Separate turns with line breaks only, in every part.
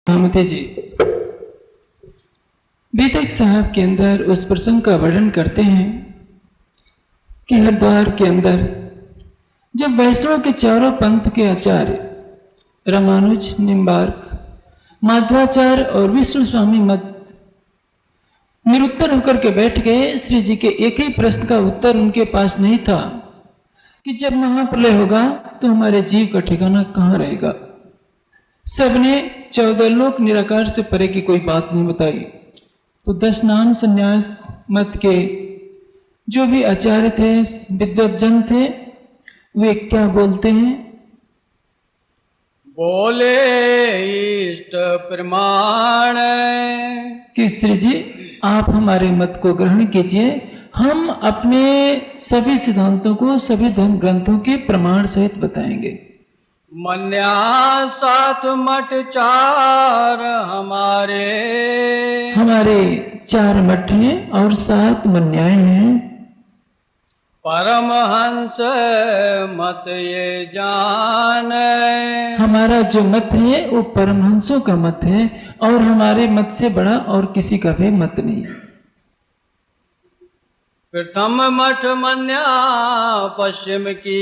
महमूद जी बीतक साहब के अंदर उस प्रसंग का वर्णन करते हैं कि हरिद्वार के अंदर जब वैष्णव के चारों पंथ के आचार्य रामानुज, निम्बार्क, माधवाचार्य और विष्णु स्वामी मत निरुत्तर होकर के बैठ गए, श्री जी के एक ही प्रश्न का उत्तर उनके पास नहीं था कि जब महाप्रलय होगा तो हमारे जीव का ठिकाना कहाँ रहेगा। सबने 14 लोक निराकार से परे की कोई बात नहीं बताई। तो 10 नाम संन्यास मत के जो भी आचार्य थे, विद्वतजन थे, वे क्या बोलते हैं?
बोले इष्ट प्रमाण
कि श्री जी आप हमारे मत को ग्रहण कीजिए, हम अपने सभी सिद्धांतों को सभी धर्म ग्रंथों के प्रमाण सहित बताएंगे।
मन्या 7 मठ 4 हमारे
4 मठ हैं और 7 मन्याएं हैं।
परमहंस मत ये जान,
हमारा जो मत है वो परमहंसों का मत है और हमारे मत से बड़ा और किसी का भी मत नहीं।
प्रथम मठ मन्या पश्चिम की,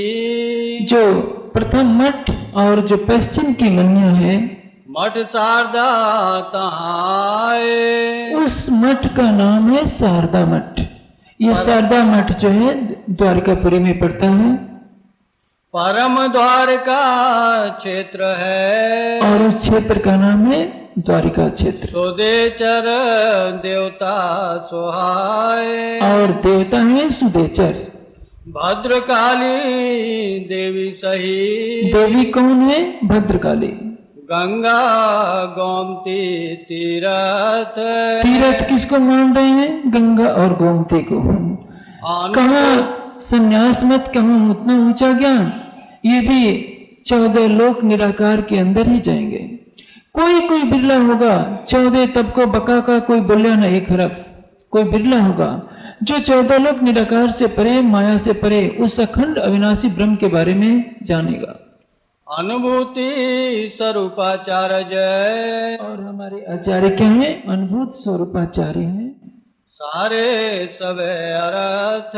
जो प्रथम मठ और जो पश्चिम की मन्या है,
मठ शारदा तहाए,
उस मठ का नाम है शारदा मठ। ये शारदा मठ जो है द्वारकापुरी में पड़ता है।
परम द्वारका क्षेत्र है
और उस क्षेत्र का नाम है द्वारिका क्षेत्र।
सुदेचर देवता सुहाय,
और देवता है सुदेचर।
भद्रकाली देवी सही,
देवी कौन है? भद्रकाली।
गंगा गोमती तीरथ,
तीरथ किसको मान रहे हैं? गंगा और गोमती को। कहाँ संन्यास मत, कहाँ उतना ऊंचा ज्ञान, ये भी 14 लोक निराकार के अंदर ही जाएंगे। कोई बिरला होगा 14 तब को बका का कोई बोलिया ना एक हरफ, कोई बिरला होगा जो 14 लोक निराकार से परे, माया से परे उस अखंड अविनाशी ब्रह्म के बारे में जानेगा।
अनुभूति स्वरूपाचार्य जय,
और हमारे आचार्य क्या है? अनुभूत स्वरूपाचार्य हैं।
सारे सब अर्थ,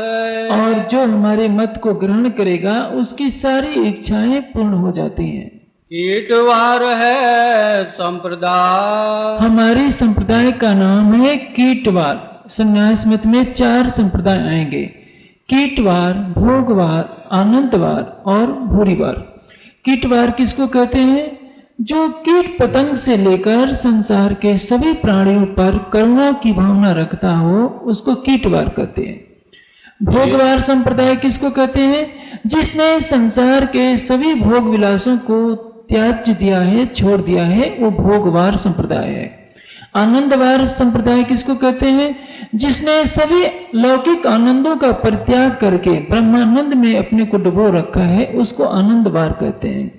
और जो हमारे मत को ग्रहण करेगा उसकी सारी इच्छाएं पूर्ण हो जाती हैं।
कीटवार है संप्रदाय,
हमारी संप्रदाय का नाम है कीटवार। संन्यास मत में 4 संप्रदाय आएंगे, कीटवार, भोगवार, आनंदवार और भूरीवार। कीटवार किसको कहते हैं? जो कीट पतंग से लेकर संसार के सभी प्राणियों पर करुणा की भावना रखता हो उसको कीटवार कहते हैं। भोगवार संप्रदाय किसको कहते हैं? जिसने संसार के सभी भोग विलासों को त्याज दिया है, छोड़ दिया है, वो भोगवार संप्रदाय है। आनंदवार संप्रदाय किसको कहते हैं? जिसने सभी लौकिक आनंदों का परित्याग करके ब्रह्मानंद में अपने को डुबो रखा है उसको आनंदवार कहते हैं।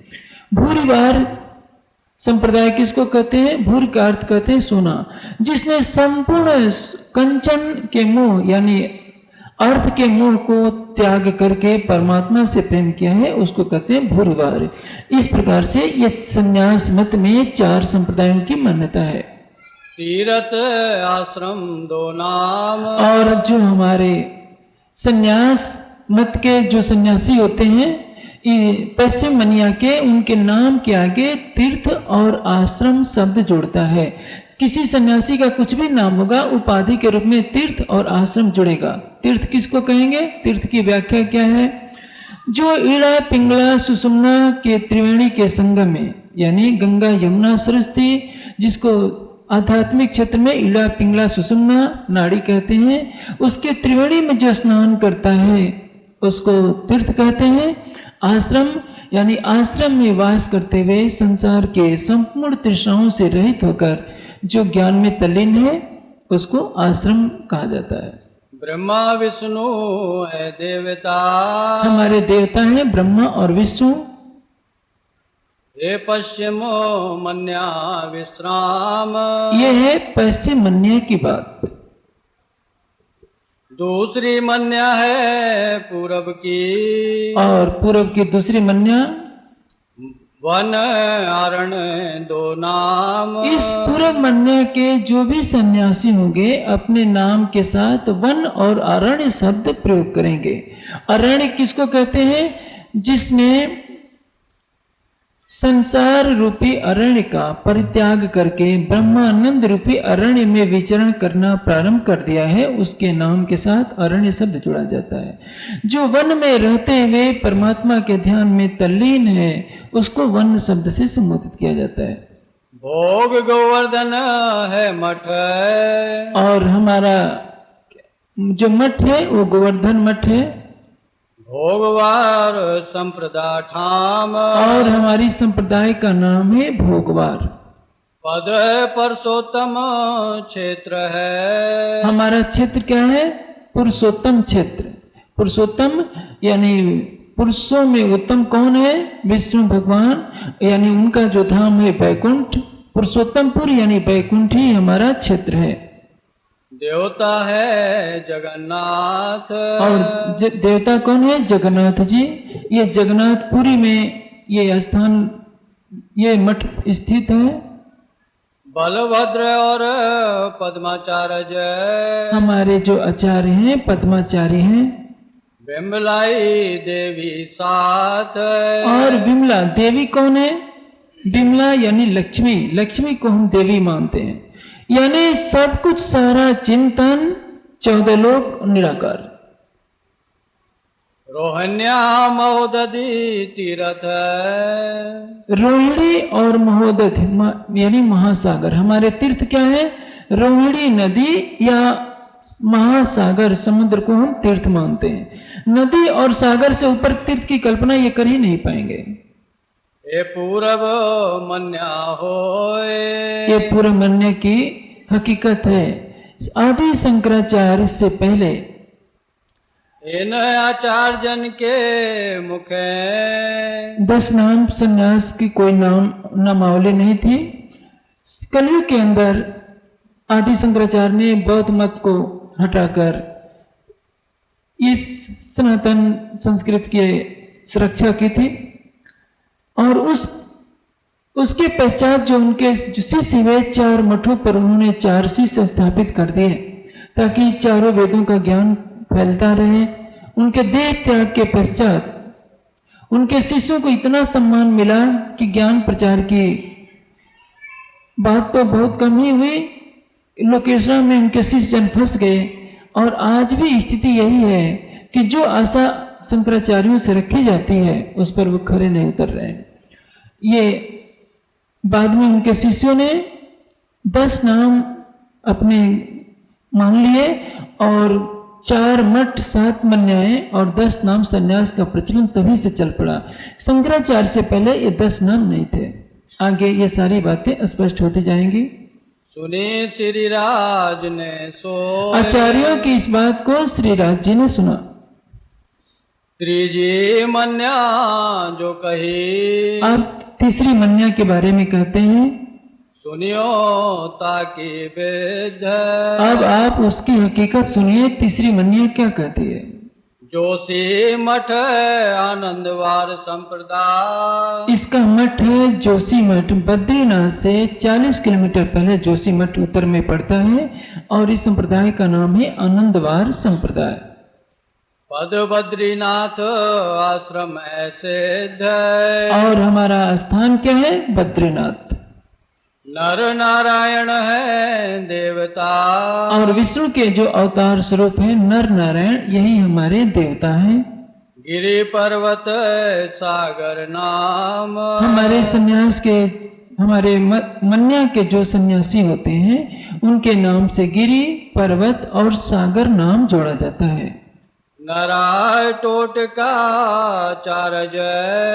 भूरीवार संप्रदाय किसको कहते हैं? भूर का अर्थ कहते हैं सोना। जिसने संपूर्ण कंचन के मोह यानी अर्थ के मोह को त्याग करके परमात्मा से प्रेम किया है उसको कहते हैं भूरीवार। इस प्रकार से ये संन्यास मत में 4 संप्रदायों की मान्यता है।
तीर्थ आश्रम 2 नाम,
और जो हमारे संन्यास मत के जो सन्यासी होते हैं पश्चिम मनिया के, उनके नाम के आगे तीर्थ और आश्रम शब्द जोड़ता है। किसी सन्यासी का कुछ भी नाम होगा उपाधि के रूप में तीर्थ और आश्रम जुड़ेगा। तीर्थ किसको कहेंगे? तीर्थ की व्याख्या क्या है? जो ईड़ा पिंगला सुषुम्ना के त्रिवेणी के संगम में यानी गंगा यमुना सरस्वती, जिसको आध्यात्मिक क्षेत्र में ईड़ा पिंगला सुषुम्ना नाड़ी कहते हैं, उसके त्रिवेणी में जो स्नान करता है उसको तीर्थ कहते हैं। आश्रम यानी आश्रम में वास करते हुए संसार के संपूर्ण तृष्णाओं से रहित होकर जो ज्ञान में तल्लीन है उसको आश्रम कहा जाता है।
ब्रह्मा विष्णु है देवता,
हमारे देवता हैं ब्रह्मा और विष्णु।
ये पश्चिम मन्या विश्राम,
ये है पश्चिम मन्या की बात।
दूसरी मन्या है पूरब की,
और पूरब की दूसरी मन्या
वन अरण्य दो नाम।
इस पूर्व मन्या के जो भी सन्यासी होंगे अपने नाम के साथ वन और अरण्य शब्द प्रयोग करेंगे। अरण्य किसको कहते हैं? जिसने संसार रूपी अरण्य का परित्याग करके ब्रह्मानंद रूपी अरण्य में विचरण करना प्रारंभ कर दिया है, उसके नाम के साथ अरण्य शब्द जुड़ा जाता है। जो वन में रहते हुए परमात्मा के ध्यान में तल्लीन है उसको वन शब्द से संबोधित किया जाता है।
भोग गोवर्धन है मठ,
और हमारा जो मठ है वो गोवर्धन मठ है।
भोगवार संप्रदा ठाम,
और हमारी संप्रदाय का नाम है भोगवार।
पद पुरुषोत्तम क्षेत्र है,
हमारा क्षेत्र क्या है? पुरुषोत्तम क्षेत्र। पुरुषोत्तम यानी पुरुषों में उत्तम कौन है? विष्णु भगवान, यानी उनका जो धाम है बैकुंठ। पुरुषोत्तमपुर यानी बैकुंठ ही हमारा क्षेत्र है।
देवता है जगन्नाथ,
और देवता कौन है? जगन्नाथ जी। ये जगन्नाथपुरी में ये स्थान, ये मठ स्थित है।
बलभद्र और पद्माचार्य,
हमारे जो आचार्य हैं पद्माचार्य हैं।
बिमलाई देवी साथ,
और विमला देवी कौन है? विमला यानी लक्ष्मी। लक्ष्मी को हम देवी मानते हैं, यानी सब कुछ सारा चिंतन 14 लोक निराकार।
रोहण्या महोदधि तीर्थ,
रोहिणी और महोदध यानी महासागर। हमारे तीर्थ क्या है? रोहिणी नदी या महासागर, समुद्र को हम तीर्थ मानते हैं। नदी और सागर से ऊपर तीर्थ की कल्पना ये कर ही नहीं पाएंगे।
ये पूरब मन्या होए,
ये पूर्व मन्य की हकीकत है। आदि शंकराचार्य से पहले
इन आचार्यन के मुखे
10 नाम संन्यास की कोई नामावली नहीं थी। कलयुग के अंदर आदि शंकराचार्य ने बौद्ध मत को हटाकर इस सनातन संस्कृत की सुरक्षा की थी। और उसके पश्चात जो उनके शिष्य हुए 4 मठों पर उन्होंने 4 शिष्य स्थापित कर दिए ताकि चारों वेदों का ज्ञान फैलता रहे। उनके देह त्याग के पश्चात उनके शिष्यों को इतना सम्मान मिला कि ज्ञान प्रचार की बात तो बहुत कम ही हुई। लोकेश्वर में उनके शिष्य जन फंस गए। और आज भी स्थिति यही है कि जो आशा शंकराचार्यों से रखी जाती है उस पर वो खरे नहीं उतर रहे हैं। ये बाद में उनके शिष्यों ने 10 नाम अपने मान लिए और 4 मठ 7 मन्याएं और 10 नाम संन्यास का प्रचलन तभी से चल पड़ा। शंकराचार्य से पहले ये 10 नाम नहीं थे। आगे ये सारी बातें स्पष्ट होती जाएंगी।
सुने श्रीराज ने सो,
आचार्यों की इस बात को श्रीराज जी ने सुना।
त्रिजी मन्या जो कही,
आप तीसरी मन्या के बारे में कहते हैं।
सुनियो ताकि वेद,
अब आप उसकी हकीकत सुनिए। तीसरी मन्या क्या कहती है?
जोशी मठ आनंदवार संप्रदाय,
इसका मठ है जोशी मठ। बद्रीनाथ से 40 किलोमीटर पहले जोशी मठ उत्तर में पड़ता है और इस संप्रदाय का नाम है आनंदवार संप्रदाय।
पद बद्रीनाथ आश्रम है सिद्ध,
और हमारा स्थान क्या है? बद्रीनाथ।
नर नारायण है देवता,
और विष्णु के जो अवतार स्वरूप है नर नारायण, यही हमारे देवता हैं।
गिरि पर्वत सागर नाम,
हमारे सन्यास के हमारे मन्या के जो सन्यासी होते हैं उनके नाम से गिरि पर्वत और सागर नाम जोड़ा जाता है।
नारायण टोटका चार्य,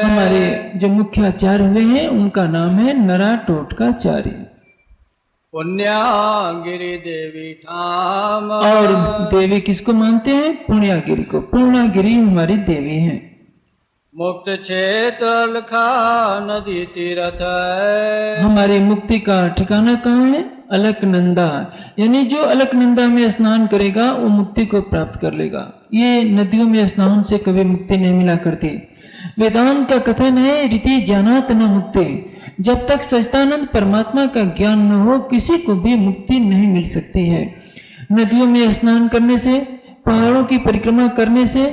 हमारे जो मुख्य आचार्य हुए हैं उनका नाम है नरा टोटकाचार्य।
पुण्या गिरि देवी ठाम,
और देवी किसको मानते हैं? पुण्यागिरी को। पूर्णागिरी हमारी देवी हैं।
मुक्त क्षेत्र लखा नदी तीर्थ,
हमारी मुक्ति का ठिकाना कहाँ है? अलकनंदा, यानी जो अलकनंदा में स्नान करेगा वो मुक्ति को प्राप्त कर लेगा। ये नदियों में स्नान से कभी मुक्ति नहीं मिला करती। वेदांत का कथन है रीति ज्ञानात न मुक्ति। जब तक सच्चिदानंद परमात्मा का ज्ञान न हो किसी को भी मुक्ति नहीं मिल सकती है। नदियों में स्नान करने से, पहाड़ों की परिक्रमा करने से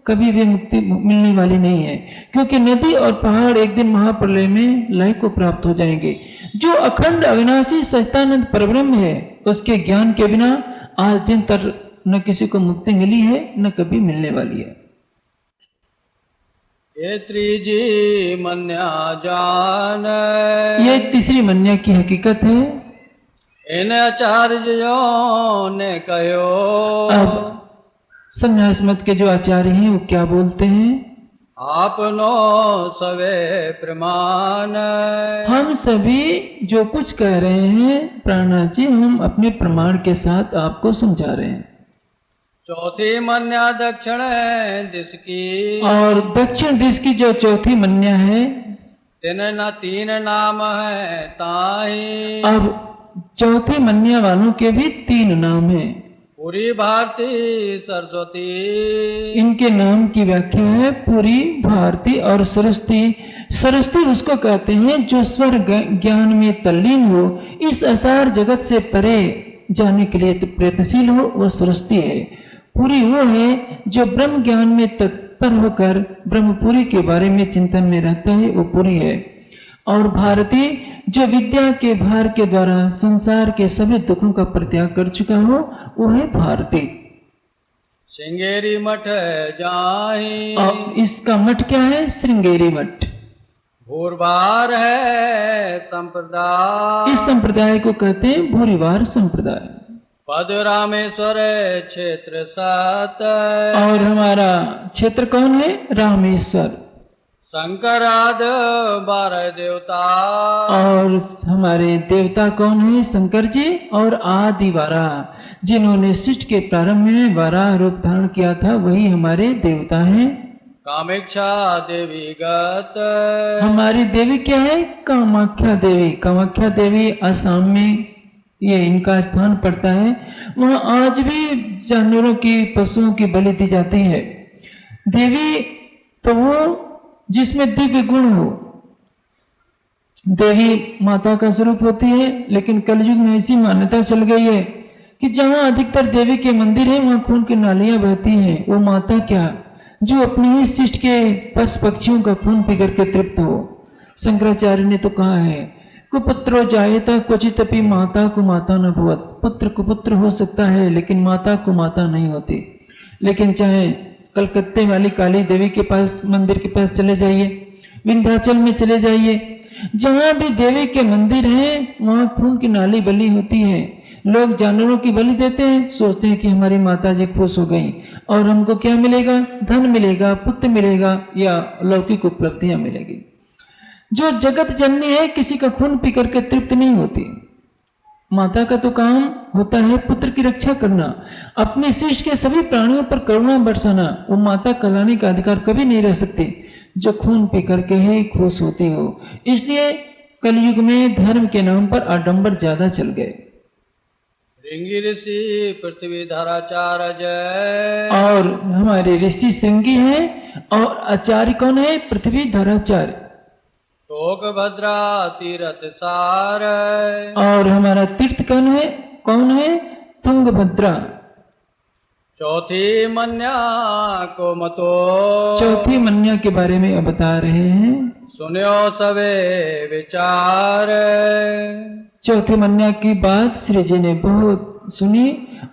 कभी भी मुक्ति मिलने वाली नहीं है, क्योंकि नदी और पहाड़ एक दिन महाप्रलय में लय को प्राप्त हो जाएंगे। जो अखंड अविनाशी सच्चिदानंद परब्रह्म है उसके ज्ञान के बिना आज दिन तक न किसी को मुक्ति मिली है न कभी मिलने वाली है।
ये त्रीजी मन्या जान,
ये तीसरी मन्या की हकीकत है।
इन आचार्यों ने कहो,
अब संन्यास मत के जो आचार्य हैं वो क्या बोलते हैं?
आपनो सवे प्रमाण,
हम सभी जो कुछ कह रहे हैं प्राणनाथ जी, हम अपने प्रमाण के साथ आपको समझा रहे हैं।
चौथी मन्या दक्षिण दिश की,
और दक्षिण दिश की जो चौथी मन्या है,
तीन नाम है ताही।
अब चौथी मन्या वालों के भी 3 नाम हैं।
पूरी भारती सरस्वती,
इनके नाम की व्याख्या है पूरी भारती और सरस्वती। सरस्वती उसको कहते हैं जो स्वर ज्ञान में तल्लीन हो, इस असार जगत से परे जाने के लिए प्रयत्नशील हो, वो सरस्वती है। पूरी वो है जो ब्रह्म ज्ञान में तत्पर होकर ब्रह्मपुरी के बारे में चिंतन में रहता है, वो पूरी है। और भारती जो विद्या के भार के द्वारा संसार के सभी दुखों का परित्याग कर चुका हो, वो है भारती।
श्रृंगेरी मठ जाहि,
और इसका मठ क्या है? श्रृंगेरी मठ।
भूरबार है संप्रदाय,
इस संप्रदाय को कहते हैं भूरिवार संप्रदाय।
पद रामेश्वर क्षेत्र 7,
और हमारा क्षेत्र कौन है? रामेश्वर।
शंकराद 12 देवता,
और हमारे देवता कौन है? शंकर जी और आदि वाराह, जिन्होंने सृष्टि के प्रारंभ में वाराह रूप धारण किया था, वही हमारे देवता हैं।
कामेक्षा देवी गत,
हमारी देवी क्या है? कामाख्या देवी। कामाख्या देवी असम में ये इनका स्थान पड़ता है। वहाँ आज भी जानवरों की, पशुओं की बलि दी जाती है। देवी तो वो जिसमें दिव्य गुण हो। देवी माता का स्वरूप होती है, लेकिन कलयुग में ऐसी मान्यता चल गई है कि जहां अधिकतर देवी के मंदिर है वहां खून की नालियां बहती हैं। वो माता क्या, जो अपने ही शिष्ट के पशु पक्षियों का खून पी करके तृप्त हो। शंकराचार्य ने तो कहा है, कुपुत्रो जायेता क्वचितपि माता को माता न भवत। पुत्र कुपुत्र हो सकता है लेकिन माता को माता नहीं होती। लेकिन चाहे कलकत्ते वाली काली देवी के पास, मंदिर के पास चले जाइए, विंध्याचल में चले जाइए, जहां भी देवी के मंदिर हैं वहां खून की नाली बलि होती है। लोग जानवरों की बलि देते हैं, सोचते हैं कि हमारी माता जी खुश हो गई और हमको क्या मिलेगा? धन मिलेगा, पुत्र मिलेगा या लौकिक उपलब्धियां मिलेगी। जो जगत जननी है किसी का खून पी करके तृप्त नहीं होती। माता का तो काम होता है पुत्र की रक्षा करना, अपने सृष्टि के सभी प्राणियों पर करुणा बरसाना। वो माता कहलाने का अधिकार कभी नहीं रह सकती जो खून पी करके ही खुश होती हो। इसलिए कलयुग में धर्म के नाम पर आडंबर ज्यादा चल गए।
श्रृंगी ऋषि पृथ्वी धराचार्य,
और हमारे ऋषि श्रृंगी हैं और आचार्य कौन है? पृथ्वी धराचार्य।
टोक भद्रा तीरथ सार,
और हमारा तीर्थ कौन है? कौन है? तुंगभद्रा।
चौथी मन्या को मतो,
चौथी मन्या के बारे में अब बता रहे हैं।
सुन्यो सवे विचार,
चौथी मन्या की बात श्री जी ने बहुत सुनी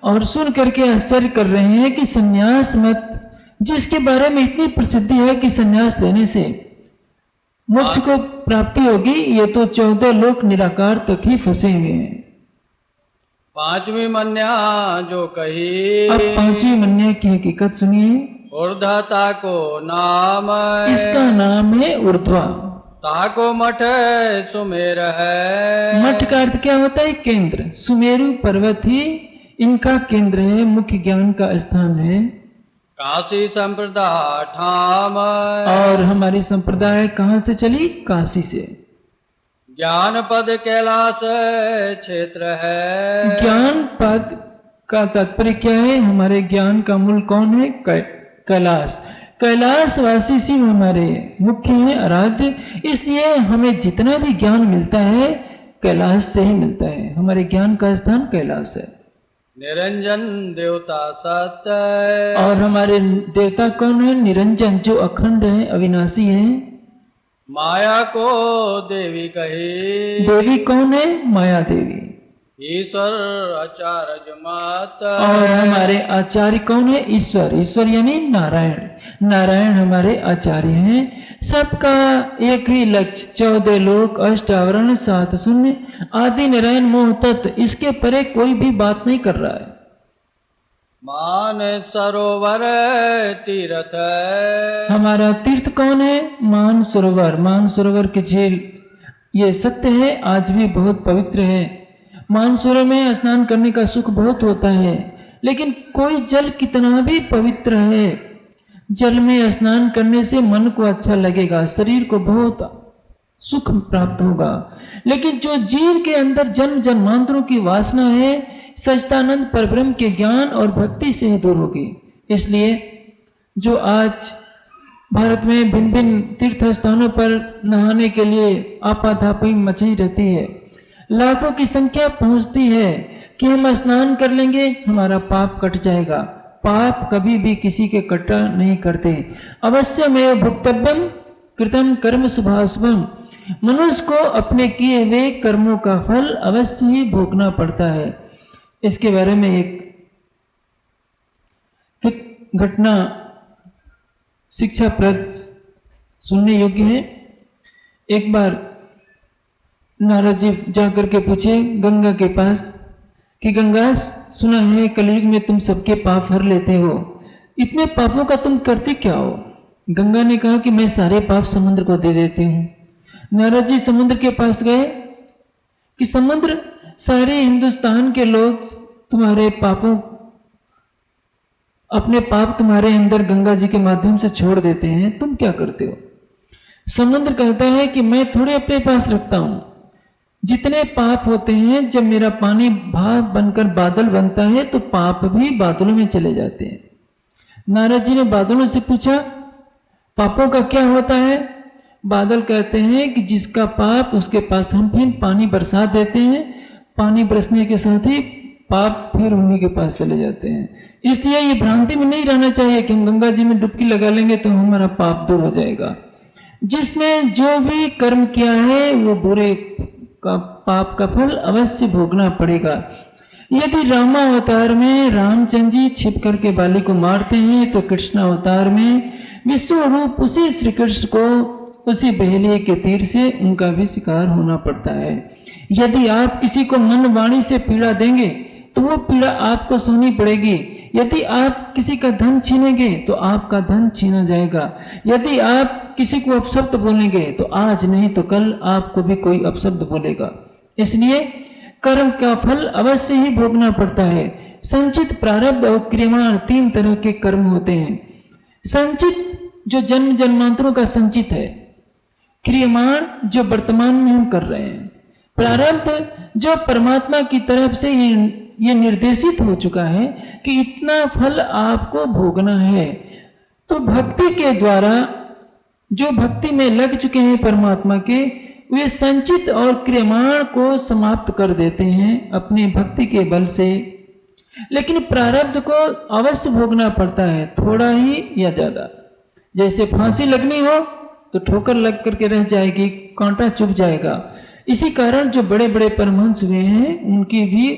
और सुन करके आश्चर्य कर रहे हैं कि संन्यास मत, जिसके बारे में इतनी प्रसिद्धि है कि संन्यास लेने से मोक्ष को प्राप्ति होगी, ये तो 14 लोक निराकार तक ही फंसे हुए हैं।
पांचवी मन्या जो कही,
अब पांचवी मन्या की हकीकत सुनिए।
ऊर्ध्वता को नाम,
इसका नाम है ऊर्ध्वा।
ताको मठ सुमेर है,
मठ का अर्थ क्या होता है? केंद्र। सुमेरु पर्वत ही इनका केंद्र है, मुख्य ज्ञान का स्थान है।
काशी संप्रदाय ठाम,
और हमारी संप्रदाय कहाँ से चली? काशी से।
ज्ञान पद कैलाश क्षेत्र है।
ज्ञान पद का तात्पर्य क्या है? हमारे ज्ञान का मूल कौन है? कैलाश। कैलाशवासी शिव हमारे मुख्य हैं, आराध्य। इसलिए हमें जितना भी ज्ञान मिलता है कैलाश से ही मिलता है। हमारे ज्ञान का स्थान कैलाश है।
निरंजन देवता सत्य।
और हमारे देवता कौन है? निरंजन, जो अखंड है, अविनाशी है।
माया को देवी कही।
देवी कौन है? माया देवी।
ईश्वर आचार्य माता।
और हमारे आचार्य कौन है? ईश्वर। ईश्वर यानी नारायण। नारायण हमारे आचार्य हैं। सबका एक ही लक्ष्य, 14 लोक, 8 आवरण, 7 शून्य, आदि नारायण मोह तत्व। इसके परे कोई भी बात नहीं कर रहा है।
मान सरोवर तीर्थ है।
हमारा तीर्थ कौन है? मान सरोवर। मान सरोवर की झील ये सत्य है, आज भी बहुत पवित्र है। मानसरोवर में स्नान करने का सुख बहुत होता है, लेकिन कोई जल कितना भी पवित्र है, जल में स्नान करने से मन को अच्छा लगेगा, शरीर को बहुत सुख प्राप्त होगा। लेकिन जो जीव के अंदर जन्म जन्मांतरों की वासना है, सच्चिदानंद परब्रह्म के ज्ञान और भक्ति से ही दूर होगी। इसलिए जो आज भारत में भिन्न भिन्न तीर्थ स्थानों पर नहाने के लिए आपाधापी मची रहती है, लाखों की संख्या पहुंचती है कि हम स्नान कर लेंगे हमारा पाप कट जाएगा। पाप कभी भी किसी के कटा नहीं करते। अवश्य में भुक्तव्यम कृतम कर्म शुभाशुभम। मनुष्य को अपने किए हुए कर्मों का फल अवश्य ही भोगना पड़ता है। इसके बारे में एक घटना शिक्षाप्रद सुनने योग्य है। एक बार नारद जी जाकर के पूछे गंगा के पास कि गंगा, सुना है कलयुग में तुम सबके पाप हर लेते हो, इतने पापों का तुम करते क्या हो? गंगा ने कहा कि मैं सारे पाप समुद्र को दे देती हूँ। नारद जी समुद्र के पास गए कि समुद्र, सारे हिंदुस्तान के लोग तुम्हारे पापों, अपने पाप तुम्हारे अंदर गंगा जी के माध्यम से छोड़ देते हैं, तुम क्या करते हो? समुद्र कहता है कि मैं थोड़े अपने पास रखता हूं, जितने पाप होते हैं, जब मेरा पानी भाप बनकर बादल बनता है तो पाप भी बादलों में चले जाते हैं। नारद जी ने बादलों से पूछा पापों का क्या होता है? बादल कहते हैं कि जिसका पाप उसके पास हम फिर पानी बरसा देते हैं, पानी बरसने के साथ ही पाप फिर उन्हीं के पास चले जाते हैं। इसलिए ये भ्रांति में नहीं रहना चाहिए कि हम गंगा जी में डुबकी लगा लेंगे तो हमारा पाप दूर हो जाएगा। जिसने जो भी कर्म किया है वो बुरे का पाप का फल अवश्य भोगना पड़ेगा। यदि रामावतार में रामचंद्र जी छिप करके बाली को मारते हैं तो कृष्ण अवतार में विश्व रूप उसी श्री कृष्ण को उसी बहेलिए के तीर से उनका भी शिकार होना पड़ता है। यदि आप किसी को मन वाणी से पीड़ा देंगे तो वो पीड़ा आपको सहनी पड़ेगी। यदि आप किसी का धन छीनेंगे तो आपका धन छीना जाएगा। यदि आप किसी को अपशब्द बोलेंगे तो आज नहीं तो कल आपको भी कोई अपशब्द बोलेगा। इसलिए कर्म का फल अवश्य ही भोगना पड़ता है। संचित, प्रारब्ध और क्रियमाण 3 तरह के कर्म होते हैं। संचित जो जन्म जन्मांतरों का संचित है, क्रियमाण जो वर्तमान में हम कर रहे हैं, प्रारब्ध जो परमात्मा की तरफ से ये निर्देशित हो चुका है कि इतना फल आपको भोगना है। तो भक्ति के द्वारा जो भक्ति में लग चुके हैं परमात्मा के, वे संचित और क्रियमाण को समाप्त कर देते हैं अपनी भक्ति के बल से। लेकिन प्रारब्ध को अवश्य भोगना पड़ता है, थोड़ा ही या ज्यादा। जैसे फांसी लगनी हो तो ठोकर लग करके रह जाएगी, कांटा चुभ जाएगा। इसी कारण जो बड़े बड़े परमहंस हुए हैं उनकी भी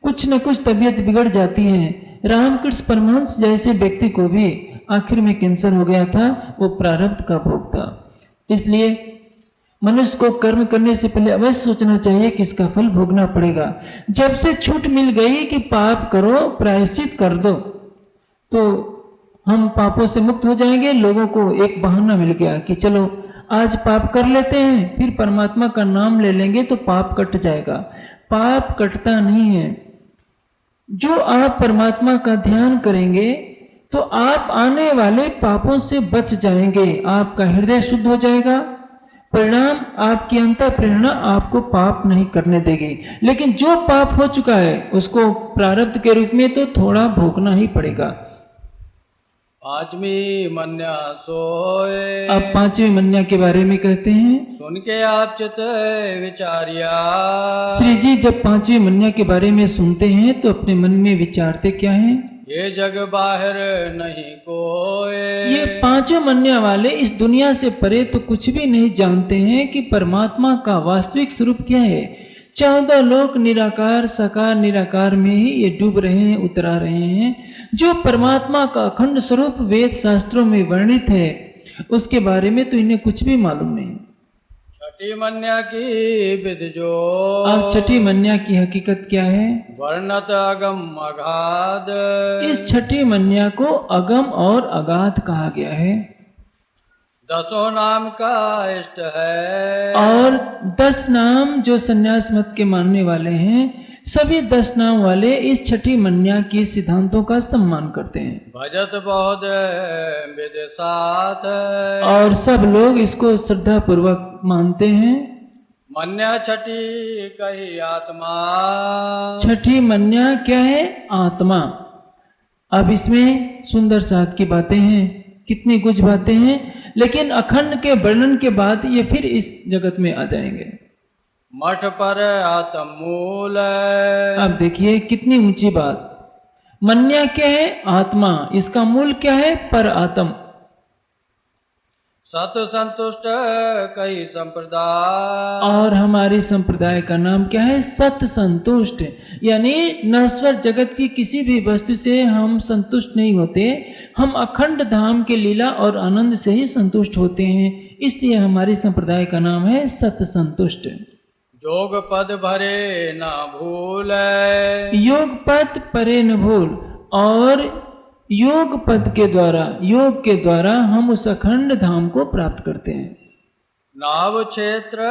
कुछ न कुछ तबीयत बिगड़ जाती है। रामकृष्ण परमहंस जैसे व्यक्ति को भी आखिर में कैंसर हो गया था, वो प्रारब्ध का भोग था। इसलिए मनुष्य को कर्म करने से पहले अवश्य सोचना चाहिए कि इसका फल भोगना पड़ेगा। जब से छूट मिल गई कि पाप करो, प्रायश्चित कर दो, तो हम पापों से मुक्त हो जाएंगे। लोगों को एक बहाना मिल गया कि चलो आज पाप कर लेते हैं, फिर परमात्मा का नाम ले लेंगे तो पाप कट जाएगा। पाप कटता नहीं है। जो आप परमात्मा का ध्यान करेंगे तो आप आने वाले पापों से बच जाएंगे, आपका हृदय शुद्ध हो जाएगा, परिणाम आपकी अंतः प्रेरणा आपको पाप नहीं करने देगी, लेकिन जो पाप हो चुका है उसको प्रारब्ध के रूप में तो थोड़ा भोगना ही पड़ेगा।
पांचवी मन्या सोए।
अब पांचवी मन्या के बारे में कहते हैं।
सुन के आप चित विचारिया।
श्री जी जब पांचवी मन्या के बारे में सुनते हैं तो अपने मन में विचारते क्या हैं?
ये जग बाहर नहीं कोई।
ये पांचों मन्या वाले इस दुनिया से परे तो कुछ भी नहीं जानते हैं कि परमात्मा का वास्तविक स्वरूप क्या है। 14 लोक निराकार साकार निराकार में ही ये डूब रहे हैं, उतरा रहे हैं। जो परमात्मा का अखंड स्वरूप वेद शास्त्रों में वर्णित है उसके बारे में तो इन्हें कुछ भी मालूम नहीं।
छठी मन्या की विधि जो।
अब छठी मन्या की हकीकत क्या है?
वर्णत अगम अगाध।
इस छठी मन्या को अगम और अगाध कहा गया है।
10 नाम का इष्ट है।
और 10 नाम जो संन्यास मत के मानने वाले हैं सभी 10 नाम वाले इस छठी मन्या की सिद्धांतों का सम्मान करते हैं।
भजत बहुत विधि साथ।
और सब लोग इसको श्रद्धा पूर्वक मानते हैं।
मन्या छठी कही आत्मा।
छठी मन्या क्या है? आत्मा। अब इसमें सुंदर साथ की बातें हैं, कितनी कुछ बातें हैं, लेकिन अखंड के वर्णन के बाद ये फिर इस जगत में आ जाएंगे।
मठ पर आत्म मूल।
अब देखिए कितनी ऊंची बात। मन्या क्या है? आत्मा। इसका मूल क्या है? पर आत्म।
सत संतुष्ट कई संप्रदाय।
और हमारी संप्रदाय का नाम क्या है? सत संतुष्ट। यानी नश्वर जगत की किसी भी वस्तु से हम संतुष्ट नहीं होते, हम अखंड धाम के लीला और आनंद से ही संतुष्ट होते हैं। इसलिए हमारी संप्रदाय का नाम है सत संतुष्ट।
जोग पद भरे ना भूल।
योग पद परे न भूल। और योग पद के द्वारा, योग के द्वारा हम उस अखंड धाम को प्राप्त करते हैं।
नाभ क्षेत्र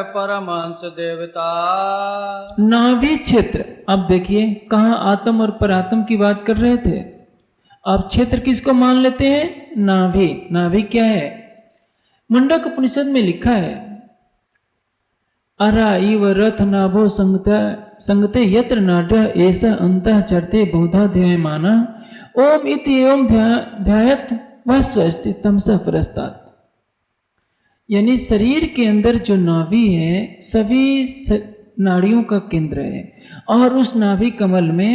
परमहंस देवता।
नाभि क्षेत्र। अब देखिए कहाँ आत्म और परात्म की बात कर रहे थे, अब क्षेत्र किसको मान लेते हैं? नाभि। नाभि क्या है? मुंडक उपनिषद में लिखा है अरा इव रथ नाभो संगते यत्र नाड्य ऐसा अंतः चरते बहुधा ध्यायमाना ओम इति एवं ध्यायत वस्वस्ति तमसा परस्तात्। यानी शरीर के अंदर जो नाभि है सभी नाड़ियों का केंद्र है, और उस नाभि कमल में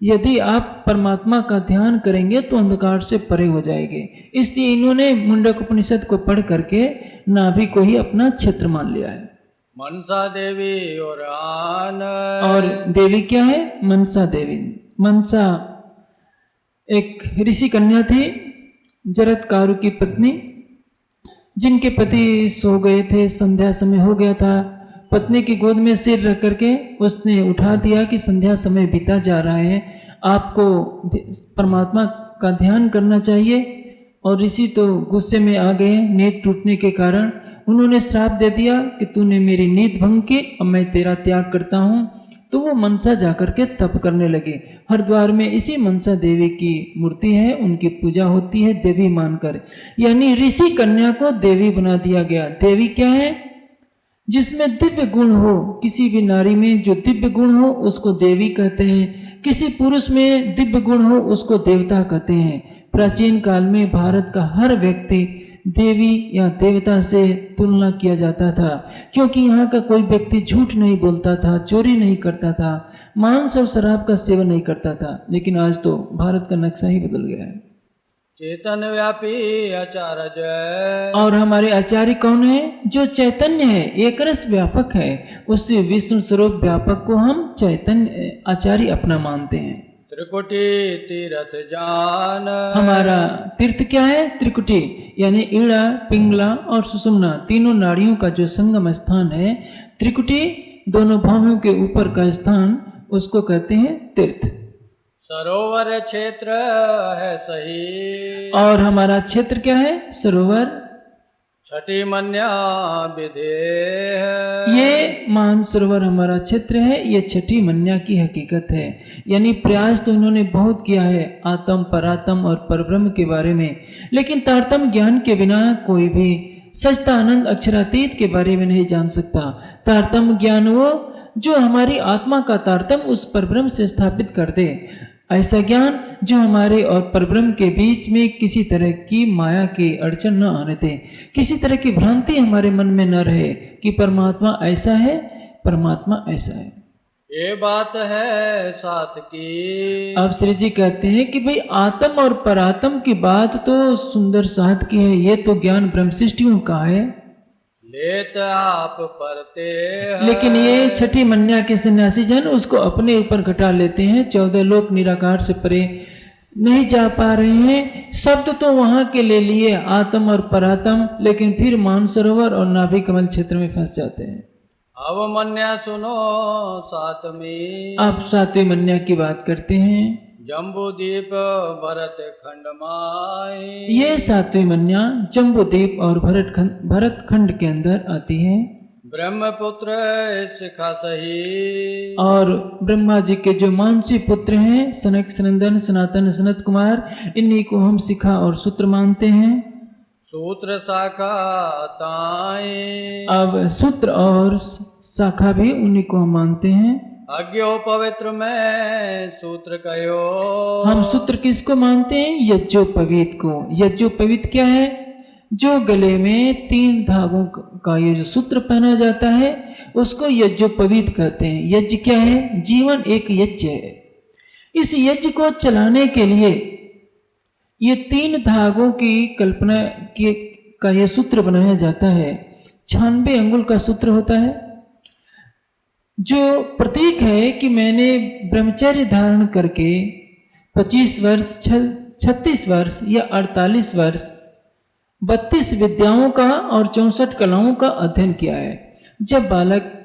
यदि आप परमात्मा का ध्यान करेंगे तो अंधकार से परे हो जाएंगे। इसलिए इन्होंने मुंडक उपनिषद को पढ़ करके नाभि को ही अपना क्षेत्र मान लिया है।
मनसा देवी और आन।
और देवी क्या है? मनसा देवी। मनसा एक ऋषि कन्या थी, जरत कारु की पत्नी, जिनके पति सो गए थे, संध्या समय हो गया था। पत्नी की गोद में सिर रख करके उसने उठा दिया कि संध्या समय बीता जा रहा है, आपको परमात्मा का ध्यान करना चाहिए। और ऋषि तो गुस्से में आ गए नींद टूटने के कारण। उन्होंने श्राप दे दिया कि तूने मेरी नींद भंग की, अब मैं तेरा त्याग करता हूँ। तो वो मनसा जाकर के तप करने लगे। हरिद्वार में इसी मनसा देवी की मूर्ति है, उनकी पूजा होती है देवी मानकर। यानी ऋषि कन्या को देवी बना दिया गया। देवी क्या है? जिसमें दिव्य गुण हो, किसी भी नारी में जो दिव्य गुण हो उसको देवी कहते हैं। किसी पुरुष में दिव्य गुण हो उसको देवता कहते हैं। प्राचीन काल में भारत का हर व्यक्ति देवी या देवता से तुलना किया जाता था, क्योंकि यहाँ का कोई व्यक्ति झूठ नहीं बोलता था, चोरी नहीं करता था, मांस और शराब का सेवन नहीं करता था। लेकिन आज तो भारत का नक्शा ही बदल गया है।
चेतन व्यापी आचार्य।
और हमारे आचार्य कौन है? जो चैतन्य है, एक रस व्यापक है, उससे विष्णु स्वरूप व्यापक को हम चैतन्य आचार्य अपना मानते हैं।
त्रिकुटी तीर्थ जान।
हमारा तीर्थ क्या है? त्रिकुटी, यानी ईड़ा पिंगला और सुषुम्ना तीनों नाड़ियों का जो संगम स्थान है, त्रिकुटी दोनों भावों के ऊपर का स्थान, उसको कहते हैं तीर्थ।
सरोवर क्षेत्र है सही।
और हमारा क्षेत्र क्या है? सरोवर।
छठी मन्या विधे।
ये मान सरोवर हमारा क्षेत्र है, ये छठी मन्या की हकीकत है। यानी प्रयास तो इन्होंने बहुत किया है आत्म परात्म और परब्रह्म के बारे में, लेकिन तारतम्य ज्ञान के बिना कोई भी सचता आनंद अक्षरातीत के बारे में नहीं जान सकता। तारतम्य ज्ञान वो जो हमारी आत्मा का तारतम्य उस परब्रह्म से स्थापित कर दे। ऐसा ज्ञान जो हमारे और परब्रह्म के बीच में किसी तरह की माया की अड़चन न आने दे, किसी तरह की भ्रांति हमारे मन में न रहे कि परमात्मा ऐसा है, परमात्मा ऐसा है।
ये बात है साथ की।
अब श्री जी कहते हैं कि भाई आत्म और परात्म की बात तो सुंदर साथ की है, ये तो ज्ञान ब्रह्मशिष्टियों का है,
लेत आप परते हैं।
लेकिन ये छठी मन्या के सन्यासी जन उसको अपने ऊपर घटा लेते हैं। 14 लोक निराकार से परे नहीं जा पा रहे हैं। शब्द तो वहां के ले लिए आत्म और परात्म, लेकिन फिर मानसरोवर और नाभि कमल क्षेत्र में फंस जाते हैं।
अवमन्या सुनो सातमी।
आप सातवीं मन्या की बात करते हैं।
जम्बूदीप भरत खंड माई।
ये सातवीं मन्या जम्बूद्वीप और भरत खंड के अंदर आती है।
ब्रह्मपुत्र शिखा सही।
और ब्रह्मा जी के जो मानसी पुत्र हैं सनक सनंदन सनातन सनत कुमार, इन्हीं को हम शिखा और सूत्र मानते हैं।
सूत्र शाखा ताई।
अब सूत्र और शाखा भी उन्हीं को हम मानते हैं।
अज्ञो पवित्र में सूत्र कहो।
हम सूत्र किसको मानते हैं? यज्ञोपवीत को। यज्ञोपवीत क्या है? जो गले में 3 धागों का ये जो सूत्र पहना जाता है उसको यज्ञोपवीत कहते हैं। यज्ञ क्या है? जीवन एक यज्ञ है। इस यज्ञ को चलाने के लिए ये 3 धागों की कल्पना का ये सूत्र बनाया जाता है। 96 अंगुल का सूत्र होता है, जो प्रतीक है कि मैंने ब्रह्मचर्य धारण करके 25 वर्ष 36 वर्ष या 48 वर्ष 32 विद्याओं का और 64 कलाओं का अध्ययन किया है। जब बालक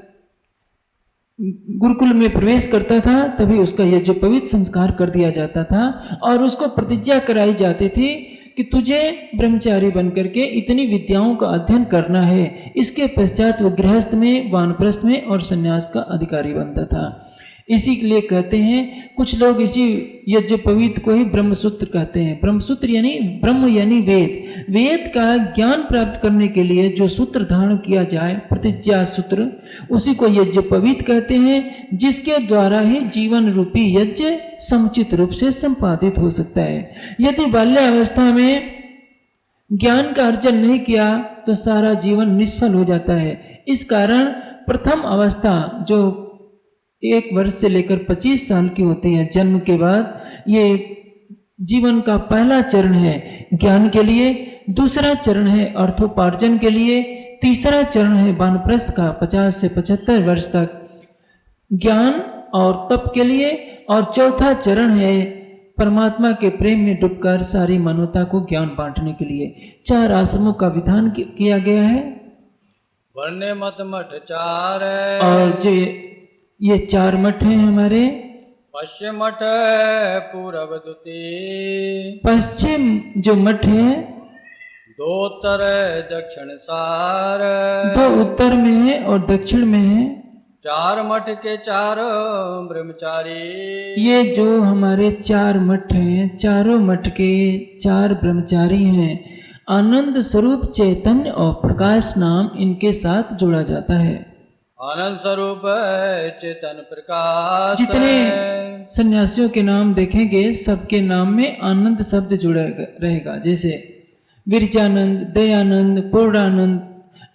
गुरुकुल में प्रवेश करता था तभी उसका यज्ञोपवीत संस्कार कर दिया जाता था और उसको प्रतिज्ञा कराई जाती थी कि तुझे ब्रह्मचारी बनकर के इतनी विद्याओं का अध्ययन करना है। इसके पश्चात वो गृहस्थ में, वानप्रस्थ में और सन्यास का अधिकारी बनता था। इसी के लिए कहते हैं कुछ लोग इसी यज्ञोपवीत को ही ब्रह्मसूत्र कहते हैं। ब्रह्मसूत्र यानी ब्रह्म यानी वेद। वेद का ज्ञान प्राप्त करने के लिए जो सूत्र धारण किया जाए, प्रतिज्ञा सूत्र, उसी को यज्ञोपवीत कहते हैं, जिसके द्वारा ही जीवन रूपी यज्ञ समुचित रूप से संपादित हो सकता है। यदि बाल्यावस्था में ज्ञान का अर्जन नहीं किया तो सारा जीवन निष्फल हो जाता है। इस कारण प्रथम अवस्था जो 1 वर्ष से लेकर 25 साल की होती है, जन्म के बाद, ये जीवन का पहला चरण है ज्ञान के लिए। दूसरा चरण है अर्थोपार्जन के लिए। तीसरा चरण है वानप्रस्थ का 50 से 75 वर्ष तक ज्ञान और तप के लिए। और चौथा चरण है परमात्मा के प्रेम में डूबकर सारी मानवता को ज्ञान बांटने के लिए। 4 आश्रमों का विधान किया गया है।
वर्णे मत मठ 4।
और जो ये 4 मठ हैं हमारे।
पश्चिम मठ पूरब द्विती।
पश्चिम जो मठ है
2 उत्तर दक्षिण सार।
2 उत्तर में है और दक्षिण में है।
4 मठ के 4 ब्रह्मचारी।
ये जो हमारे 4 मठ हैं, चारों मठ के 4 ब्रह्मचारी हैं। आनंद स्वरूप चैतन्य और प्रकाश नाम इनके साथ जोड़ा जाता है।
आनंद स्वरूप चेतन प्रकाश।
जितने सन्यासियों के नाम देखेंगे सबके नाम में आनंद शब्द जुड़ा रहेगा। जैसे विरचानंद, दयानंद, पूर्णानंद।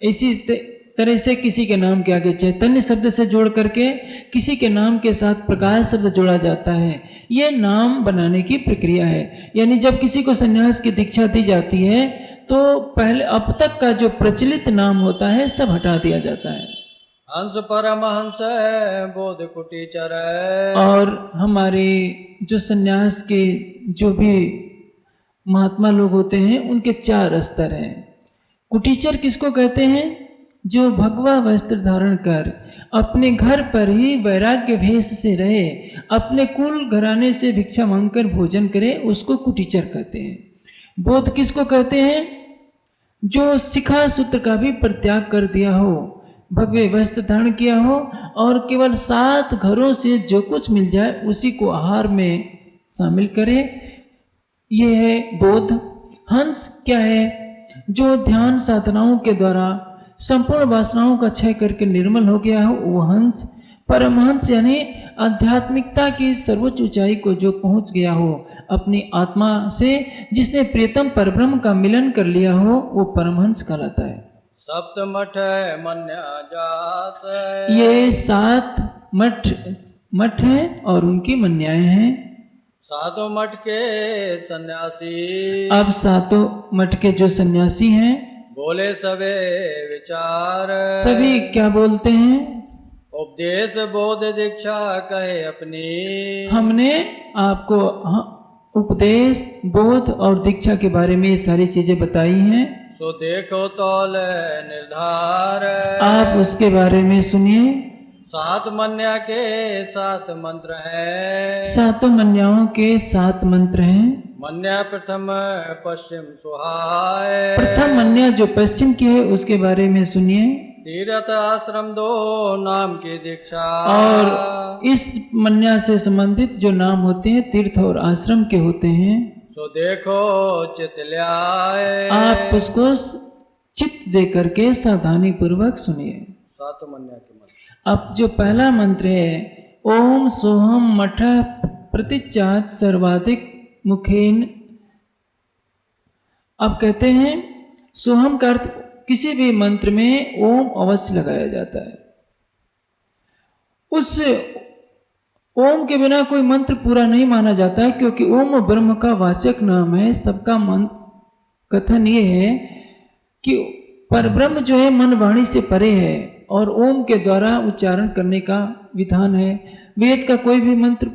इसी तरह से किसी के नाम के आगे चैतन्य शब्द से जोड़ करके किसी के नाम के साथ प्रकाश शब्द जोड़ा जाता है। ये नाम बनाने की प्रक्रिया है। यानी जब किसी को सन्यास की दीक्षा दी जाती है तो पहले अब तक का जो प्रचलित नाम होता है सब हटा दिया जाता है।
हंस परमहंस बोध कुटीचर।
और हमारे जो सन्यास के जो भी महात्मा लोग होते हैं उनके 4 स्तर हैं। कुटीचर किसको कहते हैं? जो भगवा वस्त्र धारण कर अपने घर पर ही वैराग्य भेष से रहे, अपने कुल घराने से भिक्षा मांगकर भोजन करे, उसको कुटीचर कहते हैं। बोध किसको कहते हैं? जो शिखा सूत्र का भी परित्याग कर दिया हो, भगवे वस्त्र धारण किया हो और केवल 7 घरों से जो कुछ मिल जाए उसी को आहार में शामिल करे, ये है बोध। हंस क्या है? जो ध्यान साधनाओं के द्वारा संपूर्ण वासनाओं का क्षय करके निर्मल हो गया हो, वो हंस परमहंस यानी आध्यात्मिकता की सर्वोच्च ऊंचाई को जो पहुंच गया हो अपनी आत्मा से, जिसने प्रियतम परब्रह्म का मिलन कर लिया हो, वो परमहंस कहलाता है।
सप्त मठ मन्या जात
ये 7 मठ हैं और उनकी मन्याएं हैं।
सातों मठ के सन्यासी
अब 7 मठ के जो सन्यासी हैं
बोले सबे विचार
सभी क्या बोलते हैं?
उपदेश बोध दीक्षा कहे अपनी
हमने आपको उपदेश बोध और दीक्षा के बारे में ये सारी चीजें बताई हैं,
सो देखो तौल निर्धार
आप उसके बारे में सुनिए।
7 मन्या के 7 मंत्र हैं
7 मन्याओं के 7 मंत्र हैं।
मन्या प्रथम पश्चिम सुहाय
प्रथम मन्या जो पश्चिम की है उसके बारे में सुनिए।
तीर्थ आश्रम 2 नाम की दीक्षा
और इस मन्या से संबंधित जो नाम होते हैं तीर्थ और आश्रम के होते हैं,
सो देखो चित ल्याए
आप उसको चित्त दे करके सावधानी पूर्वक सुनिए।
7 मन्या के मंत्र।
अब जो पहला मंत्र है, ओम सोहम मठ प्रतिचात सर्वाधिक मुखेन। अब कहते हैं सोहम का अर्थ किसी भी मंत्र में ओम अवश्य लगाया जाता है। उस ओम के बिना कोई मंत्र पूरा नहीं माना जाता है, क्योंकि ओम ब्रह्म का वाचक नाम है। सबका कथन ये है कि परब्रह्म जो है मन वाणी से परे है और ओम के द्वारा उच्चारण करने का विधान है। वेद का कोई भी मंत्र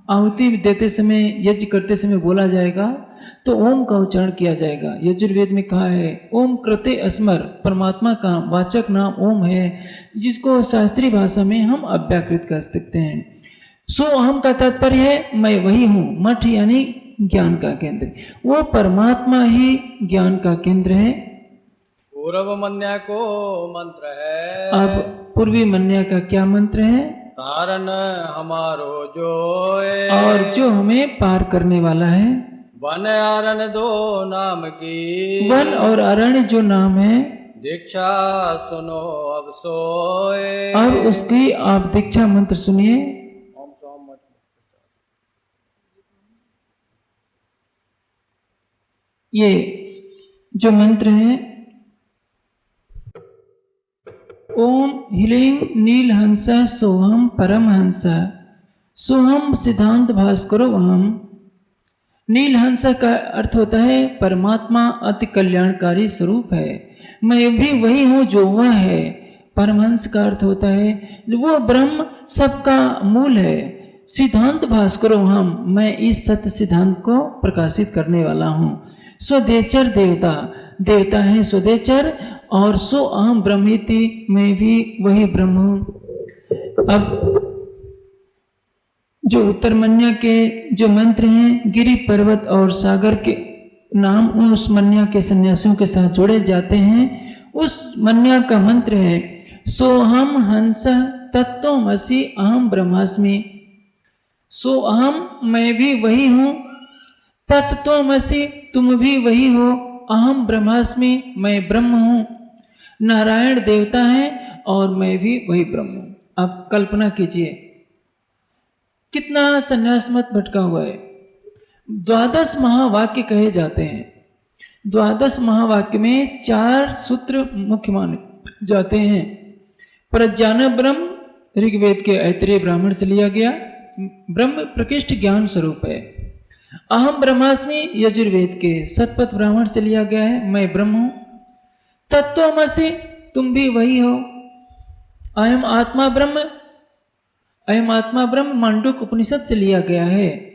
आहुति देते समय, यज्ञ करते समय बोला जाएगा तो ओम का उच्चारण किया जाएगा। यजुर्वेद में कहा है ओम कृते अस्मर, परमात्मा का वाचक नाम ओम है, जिसको शास्त्रीय भाषा में हम अव्याकृत कर सकते हैं। सो अहम का तात्पर्य है मैं वही हूँ। मठ यानी ज्ञान का केंद्र, वो परमात्मा ही ज्ञान का केंद्र है।
पूर्व मन्या को मंत्र है
अब पूर्वी मन्या का क्या मंत्र है?
तारन हमारो जो
और जो हमें पार करने वाला है।
वन आरन 2 नाम की
वन और अरण्य जो नाम है,
दीक्षा सुनो अब सोए।
अब उसकी आप दीक्षा मंत्र सुनिए।
ओम सोम मठ।
ये जो मंत्र है, ओम ह्रीं नीलहंस सोहम परमहंस सोहम सिद्धांत भास्करो अहम। नीलहंस का अर्थ होता है परमात्मा अति कल्याणकारी स्वरूप है, मैं भी वही हूँ जो वह है। परमहंस का अर्थ होता है वो ब्रह्म सबका मूल है। सिद्धांत भास्करो हम, मैं इस सत्य सिद्धांत को प्रकाशित करने वाला हूँ। स्वदेचर देवता है स्वदेचर, और सो अहम ब्रह्मेति, मैं भी वही ब्रह्म हूँ। अब जो उत्तर मन्या के जो मंत्र हैं, गिरि पर्वत और सागर के नाम उस मन्या के सन्यासियों के साथ जोड़े जाते हैं। उस मन्या का मंत्र है सोहम हंस तत्त्वमसि अहम ब्रह्मास्मि। सो अहम, मैं भी वही हूँ, तत्त्वमसि, तुम भी वही हो, अहम ब्रह्मास्मि, मैं ब्रह्म हूँ। नारायण देवता हैं और मैं भी वही ब्रह्म हूँ। अब कल्पना कीजिए कितना संन्यास मत भटका हुआ है। 12 महावाक्य कहे जाते हैं। 12 महावाक्य में 4 सूत्र मुख्य माने जाते हैं। प्रज्ञान ब्रह्म ऋग्वेद के ऐतरेय ब्राह्मण से लिया गया, ब्रह्म प्रकृष्ट ज्ञान स्वरूप है। अहम ब्रह्मास्मि यजुर्वेद के शतपथ ब्राह्मण से लिया गया है, मैं ब्रह्म हूं। तत्त्वमसि, तुम भी वही हो। अयम आत्मा ब्रह्म मांडूक उपनिषद से लिया गया है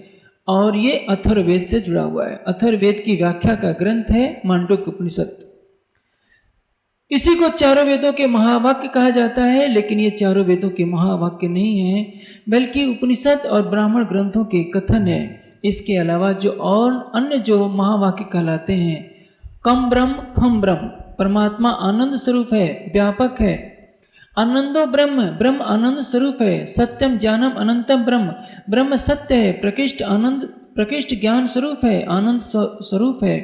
और ये अथर्ववेद से जुड़ा हुआ है। अथर्ववेद की व्याख्या का ग्रंथ है मांडूक उपनिषद। इसी को चारों वेदों के महावाक्य कहा जाता है, लेकिन ये चारों वेदों के महावाक्य नहीं है, बल्कि उपनिषद और ब्राह्मण ग्रंथों के कथन है। इसके अलावा जो और अन्य जो महावाक्य कहलाते हैं, कम ब्रह्म खम ब्रह्म, परमात्मा आनंद स्वरूप है, व्यापक है। आनंदो ब्रह्म, ब्रह्म आनंद स्वरूप है। सत्यम ज्ञानम अनंतम ब्रह्म, ब्रह्म सत्य है, प्रकृष्ट आनंद, प्रकृष्ट ज्ञान स्वरूप है, आनंद स्वरूप है।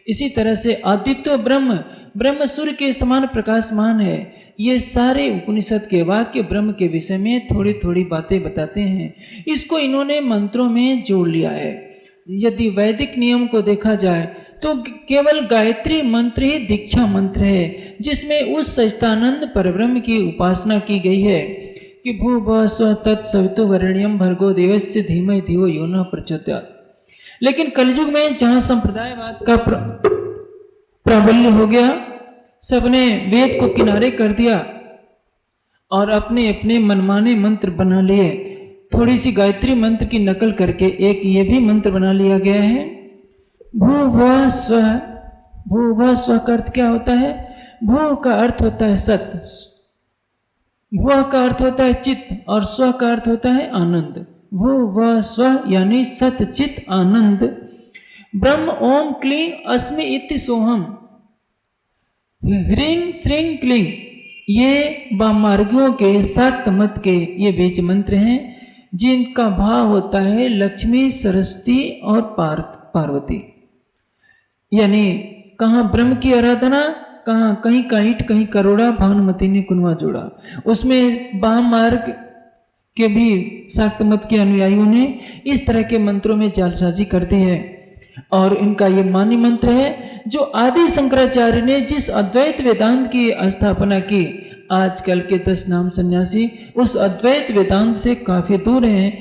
इसी तरह से आदित्य ब्रह्म, ब्रह्म सूर्य के समान प्रकाशमान है। ये सारे उपनिषद के वाक्य ब्रह्म के विषय में थोड़ी थोड़ी बातें बताते हैं। इसको इन्होंने मंत्रों में जोड़ लिया है। यदि वैदिक नियम को देखा जाए तो केवल गायत्री मंत्र ही दीक्षा मंत्र है, जिसमें उस सच्चिदानंद परब्रह्म की उपासना की गई है कि भूर्भुवः स्वः तत्सवितुर्वरेण्यं भर्गो देवस्य धीमहि धियो यो नः प्रचोदयात्। लेकिन कलयुग में जहाँ संप्रदायवाद का प्राबल्य हो गया, सबने वेद को किनारे कर दिया और अपने अपने मनमाने मंत्र बना लिए। थोड़ी सी गायत्री मंत्र की नकल करके एक ये भी मंत्र बना लिया गया है, भूर्भुवः स्वः। भूर्भुवः स्वः का अर्थ क्या होता है? भू का अर्थ होता है सत, भुव का अर्थ होता है चित्त और स्व का अर्थ होता है आनंद। भूर्भुवः स्वः यानी सत चित आनंद। ब्रह्म ओम क्लीं अस्मि इति सोहम। ह्रीं श्रीं क्लीं, ये वामार्गियों के शाक्त मत के ये बीज मंत्र हैं, जिनका भाव होता है लक्ष्मी, सरस्वती और पार्वती। यानी कहाँ ब्रह्म की आराधना, कहाँ कहीं का ईट कहीं करोड़ा, भानुमति ने कुनवा जोड़ा। उसमें वाम मार्ग के भी शाक्त मत के अनुयायियों ने इस तरह के मंत्रों में जालसाजी कर दी है। और इनका ये मान्य मंत्र है जो आदि शंकराचार्य ने जिस अद्वैत वेदांत की स्थापना की। आजकल के 10 नाम सन्यासी उस अद्वैत वेदांत से काफी दूर हैं।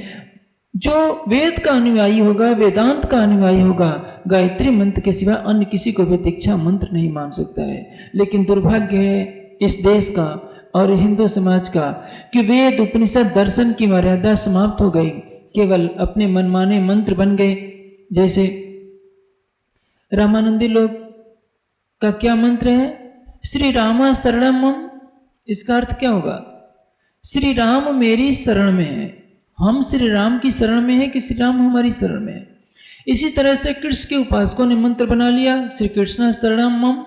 जो वेद का अनुयायी होगा, वेदांत का अनुयायी होगा, गायत्री मंत्र के सिवा अन्य किसी को भी दीक्षा मंत्र नहीं मान सकता है। लेकिन दुर्भाग्य है इस देश का और हिंदू समाज का कि वेद उपनिषद दर्शन की मर्यादा समाप्त हो गई, केवल अपने मनमाने मंत्र बन गए। जैसे रामानंदी लोग का क्या मंत्र है? श्री रामा शरणम मम। इसका अर्थ क्या होगा? श्री राम मेरी शरण में है। हम श्री राम की शरण में है कि श्री राम हमारी शरण में है? इसी तरह से कृष्ण के उपासकों ने मंत्र बना लिया, श्री कृष्ण शरणम मम।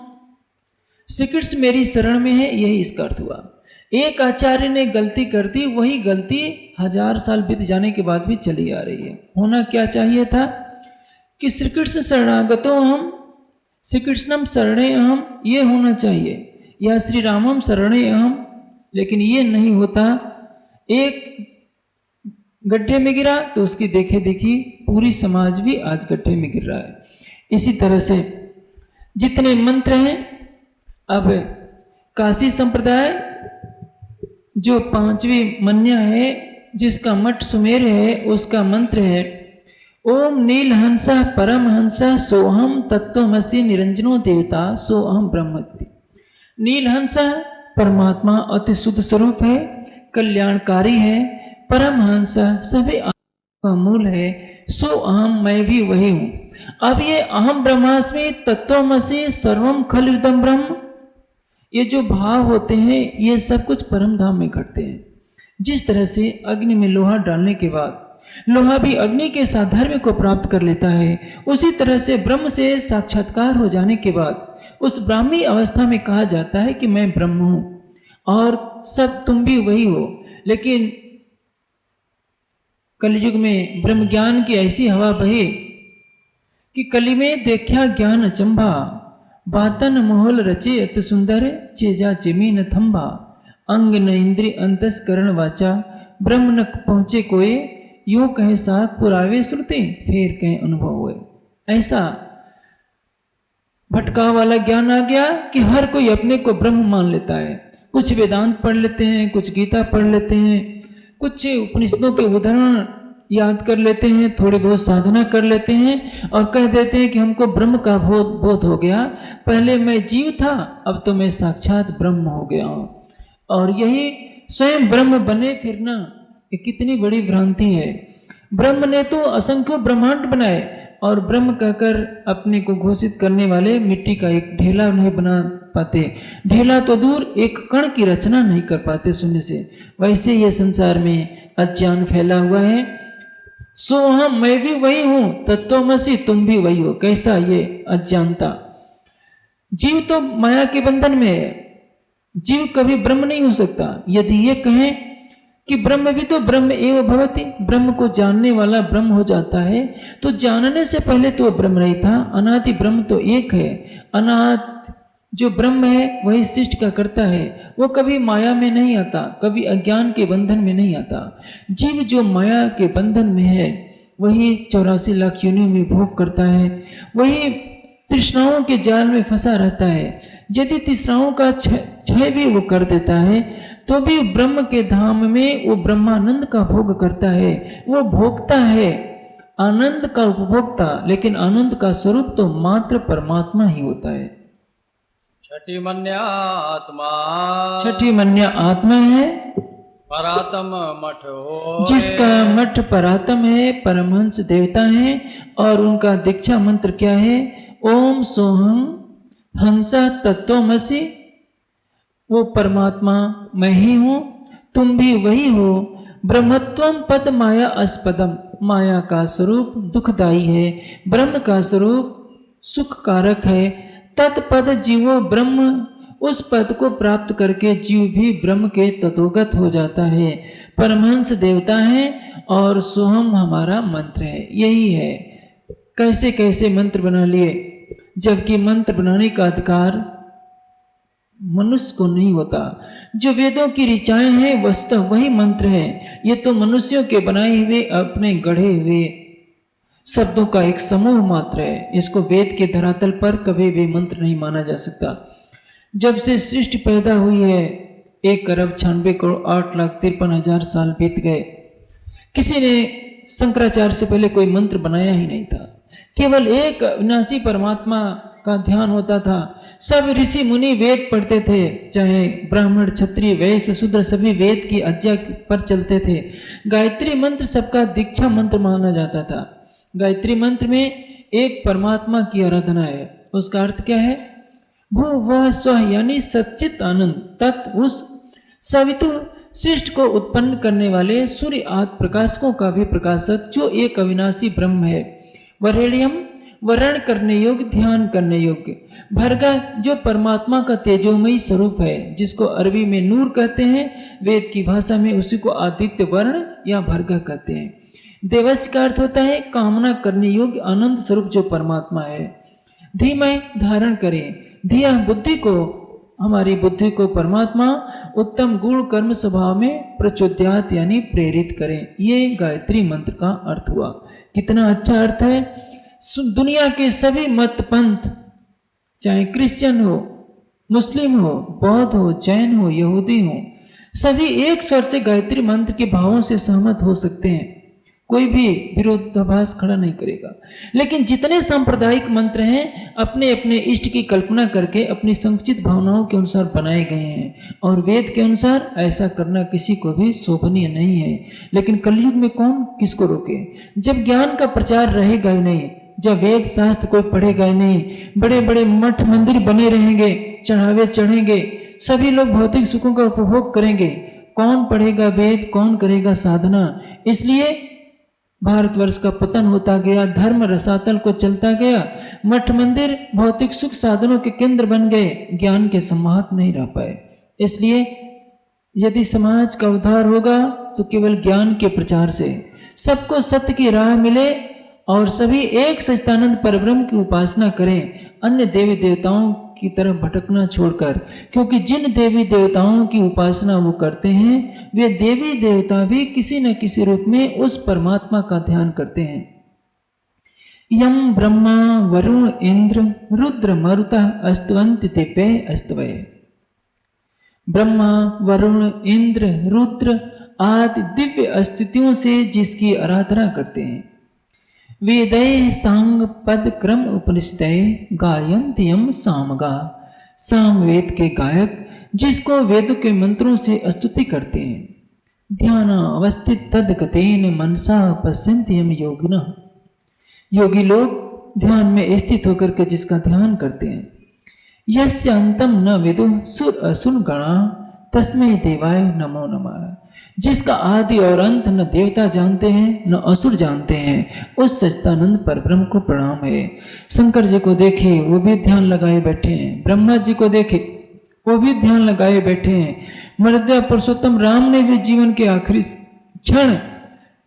श्री कृष्ण मेरी शरण में है, यही इसका अर्थ हुआ। एक आचार्य ने गलती कर दी, वही गलती 1000 साल बीत जाने के बाद भी चली आ रही है। होना क्या चाहिए था कि श्री कृष्ण शरणागतो हम, श्री कृष्णम शरणे अहम, ये होना चाहिए, या श्री रामम शरणे अहम। लेकिन ये नहीं होता। एक गड्ढे में गिरा तो उसकी देखे देखी पूरी समाज भी आज गड्ढे में गिर रहा है। इसी तरह से जितने मंत्र हैं, अब काशी संप्रदाय जो 5वीं मन्या है, जिसका मठ सुमेर है, उसका मंत्र है ओम नीलहंसा परमहंसा सोहम तत्वमसि निरंजनो देवता सोहम ब्रह्मति। नीलहंसा परमात्मा अति शुद्ध स्वरूप है, कल्याणकारी है। परमहंसा सभी का मूल है। सो अहम, मैं भी वही हूँ। अब ये अहम ब्रह्मास्मि तत्वमसि सर्वम खलिदम ब्रह्म, ये जो भाव होते हैं ये सब कुछ परम धाम में घटते हैं। जिस तरह से अग्नि में लोहा डालने के बाद लोहा भी अग्नि के साधर्म्य को प्राप्त कर लेता है, उसी तरह से ब्रह्म से साक्षात्कार हो जाने के बाद उस ब्राह्मी अवस्था में कहा जाता है कि मैं ब्रह्म हूँ और सब तुम भी वही हो। लेकिन कलयुग में ब्रह्म ज्ञान की ऐसी हवा बही कि कली में देखा ज्ञान अचंभा, बातन मोहल रचे अति सुंदर चेजा चिमीन थंभा, अंग न इंद्रि अंतस्करण वाचा ब्रह्म न पहुँचे कोई, यूं कहे साख पुरावे श्रुति फिर कहे अनुभव हुए। ऐसा भटकाव वाला ज्ञान आ गया कि हर कोई अपने को ब्रह्म मान लेता है। कुछ वेदांत पढ़ लेते हैं, कुछ गीता पढ़ लेते हैं, कुछ उपनिषदों के उदाहरण याद कर लेते हैं, थोड़ी बहुत साधना कर लेते हैं और कह देते हैं कि हमको ब्रह्म का बोध हो गया। पहले मैं जीव था, अब तो मैं साक्षात ब्रह्म हो गया हूँ। और यही स्वयं ब्रह्म बने फिरना, ये कितनी बड़ी भ्रांति है। ब्रह्म ने तो असंख्य ब्रह्मांड बनाए और ब्रह्म कहकर अपने को घोषित करने वाले मिट्टी का एक ढेला नहीं बना पाते। ढेला तो दूर, एक कण की रचना नहीं कर पाते शून्य से। वैसे ये संसार में अज्ञान फैला हुआ है। सो हम, मैं भी वही हूँ, तत्वमसि तुम भी वही हो। कैसा ये अज्ञानता। जीव तो माया के बंधन में है, जीव कभी ब्रह्म नहीं हो सकता। यदि ये कहें कि ब्रह्म भी तो ब्रह्म एव भवति, ब्रह्म को जानने वाला ब्रह्म हो जाता है। तो जानने से पहले तो ब्रह्म नहीं था। अनादि ब्रह्म तो एक है। अनाद जो ब्रह्म है वही सृष्टि का करता है। वो कभी माया में नहीं आता, कभी अज्ञान के बंधन में नहीं आता। जीव जो माया के बंधन में है वही 84 लाख योनियों में भोग करता है, वही तृष्णाओं के जाल में फंसा रहता है। यदि तृष्णाओं का क्षय भी वो कर देता है तो भी ब्रह्म के धाम में वो ब्रह्मानंद का भोग करता है। वो भोगता है, आनंद का उपभोक्ता, लेकिन आनंद का स्वरूप तो मात्र परमात्मा ही होता है।
छठी मन्या आत्मा,
छठी मन्या आत्मा है
परातम मठ हो,
जिसका मठ परातम है, परमहंस देवता है। और उनका दीक्षा मंत्र क्या है? ओम सोहम हंसा तत्वमसि। वो परमात्मा मैं ही हूँ, तुम भी वही हो। ब्रह्मत्वम पद माया अस्पदम, माया का स्वरूप दुखदाई है, ब्रह्म का स्वरूप सुख कारक है। तत्पद जीवो ब्रह्म, उस पद को प्राप्त करके जीव भी ब्रह्म के तत्वगत हो जाता है। परमहंस देवता है और सोहम हमारा मंत्र है। यही है। कैसे कैसे मंत्र बना लिए, जबकि मंत्र बनाने का अधिकार मनुष्य को नहीं होता। जो वेदों की ऋचाएं हैं वस्तुतः वही मंत्र है। ये तो मनुष्यों के बनाए हुए अपने गढ़े हुए शब्दों का एक समूह मात्र है। इसको वेद के धरातल पर कभी भी मंत्र नहीं माना जा सकता। जब से सृष्टि पैदा हुई है 1,96,08,53,000 साल बीत गए, किसी ने शंकराचार्य से पहले कोई मंत्र बनाया ही नहीं था। केवल एक अविनाशी परमात्मा का ध्यान होता था। सब ऋषि मुनि वेद पढ़ते थे, चाहे ब्राह्मण क्षत्रिय वैश्य शूद्र सभी वेद की आज्ञा पर चलते थे। गायत्री मंत्र सबका दीक्षा मंत्र माना जाता था। गायत्री मंत्र में एक परमात्मा की आराधना है। उसका अर्थ क्या है? भू वह स्व यानी सच्चित आनंद तत्, उस सवितु सृष्टि को उत्पन्न करने वाले सूर्य आदि प्रकाशकों का भी प्रकाशक, जो एक अविनाशी ब्रह्म है। वरेण्यम वर्ण करने योग्य, ध्यान करने योग्य। भर्गा जो परमात्मा का तेजोमयी स्वरूप है, जिसको अरबी में नूर कहते हैं, वेद की भाषा में उसी को आदित्य वर्ण या भर्गा कहते हैं। देवस्य का अर्थ होता है कामना करने योग्य आनंद स्वरूप जो परमात्मा है। धीमय धारण करें, धिया बुद्धि को, हमारी बुद्धि को परमात्मा उत्तम गुण कर्म स्वभाव में प्रचोदयात यानी प्रेरित करें। ये गायत्री मंत्र का अर्थ हुआ। कितना अच्छा अर्थ है। दुनिया के सभी मत पंथ, चाहे क्रिश्चियन हो, मुस्लिम हो, बौद्ध हो, जैन हो, यहूदी हो, सभी एक स्वर से गायत्री मंत्र के भावों से सहमत हो सकते हैं। कोई भी विरोधाभास खड़ा नहीं करेगा। लेकिन जितने सांप्रदायिक मंत्र हैं अपने अपने इष्ट की कल्पना करके अपनी संकुचित भावनाओं के अनुसार बनाए गए हैं, और वेद के अनुसार ऐसा करना किसी को भी शोभनीय नहीं है। लेकिन कलयुग में कौन किसको रोके? जब ज्ञान का प्रचार रहेगा ही नहीं, जब वेद शास्त्र कोई पढ़ेगा ही नहीं, बड़े बड़े मठ मंदिर बने रहेंगे, चढ़ावे चढ़ेंगे, सभी लोग भौतिक सुखों का उपभोग करेंगे, कौन पढ़ेगा वेद, कौन करेगा साधना? इसलिए भारतवर्ष का पतन होता गया, धर्म रसातल को चलता गया, मठ मंदिर भौतिक सुख साधनों के केंद्र बन गए, ज्ञान के सम्माहक नहीं रह पाए। इसलिए यदि समाज का उद्धार होगा तो केवल ज्ञान के प्रचार से, सबको सत्य की राह मिले और सभी एक सच्चिदानंद परब्रह्म की उपासना करें, अन्य देवी देवताओं की तरफ भटकना छोड़कर। क्योंकि जिन देवी देवताओं की उपासना वो करते हैं, वे देवी देवता भी किसी न किसी रूप में उस परमात्मा का ध्यान करते हैं। यम ब्रह्मा वरुण इंद्र रुद्र मरुतः अस्तवंत दिव्य अस्तवय। ब्रह्मा वरुण इंद्र रुद्र आदि दिव्य अस्तित्वों से जिसकी आराधना करते हैं। वेदै सांग पद क्रम उपनिषदय गायन्ति यम सामगा। सामवेद के गायक जिसको वेद के मंत्रों से स्तुति करते हैं। ध्यान अवस्थित तदगतेन मनसा पश्यन्ति यम योगिनः। योगी लोग ध्यान में स्थित होकर के जिसका ध्यान करते हैं। यस्य अंतम न विदुः सुर असुर गणा तस्मै देवाय नमो नमः। जिसका आदि और अंत न देवता जानते हैं न असुर जानते हैं, उस सच्चिदानंद परब्रह्म को प्रणाम है। शंकर जी को देखे वो भी ध्यान लगाए बैठे हैं, ब्रह्मा जी को देखे वो भी ध्यान लगाए बैठे हैं। मर्यादा पुरुषोत्तम राम ने भी जीवन के आखिरी क्षण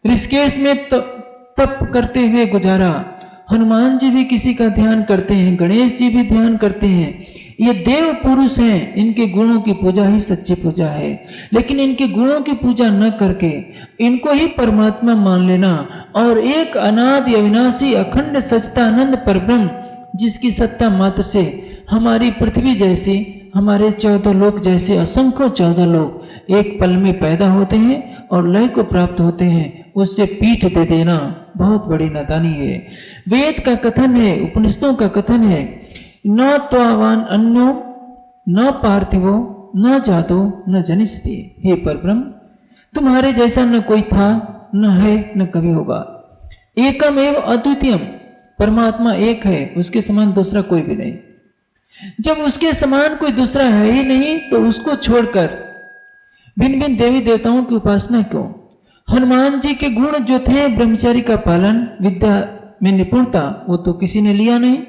ऋषिकेश में तप करते हुए गुजारा। हनुमान जी भी किसी का ध्यान करते हैं, गणेश जी भी ध्यान करते हैं। ये देव पुरुष हैं, इनके गुणों की पूजा ही सच्ची पूजा है। लेकिन इनके गुणों की पूजा न करके इनको ही परमात्मा मान लेना और एक अनादि अविनाशी अखंड सच्चिदानंद परब्रह्म जिसकी सत्ता मात्र से हमारी पृथ्वी जैसी, हमारे 14 लोक जैसे असंख्य 14 लोक एक पल में पैदा होते हैं और लय को प्राप्त होते हैं, उससे पीठ दे देना बहुत बड़ी नादानी है। वेद का कथन है, उपनिषदों का कथन है, न त्वावान अन्यो न पार्थिवो न जातो न जनिष्यति। हे परब्रह्म, तुम्हारे जैसा न कोई था, न है, न कभी होगा। एकम एव अद्वितीयम, परमात्मा एक है, उसके समान दूसरा कोई भी नहीं। जब उसके समान कोई दूसरा है ही नहीं तो उसको छोड़कर भिन्न भिन्न देवी देवताओं की उपासना क्यों? हनुमान जी के गुण जो थे, ब्रह्मचारी का पालन, विद्या में निपुणता, वो तो किसी ने लिया नहीं।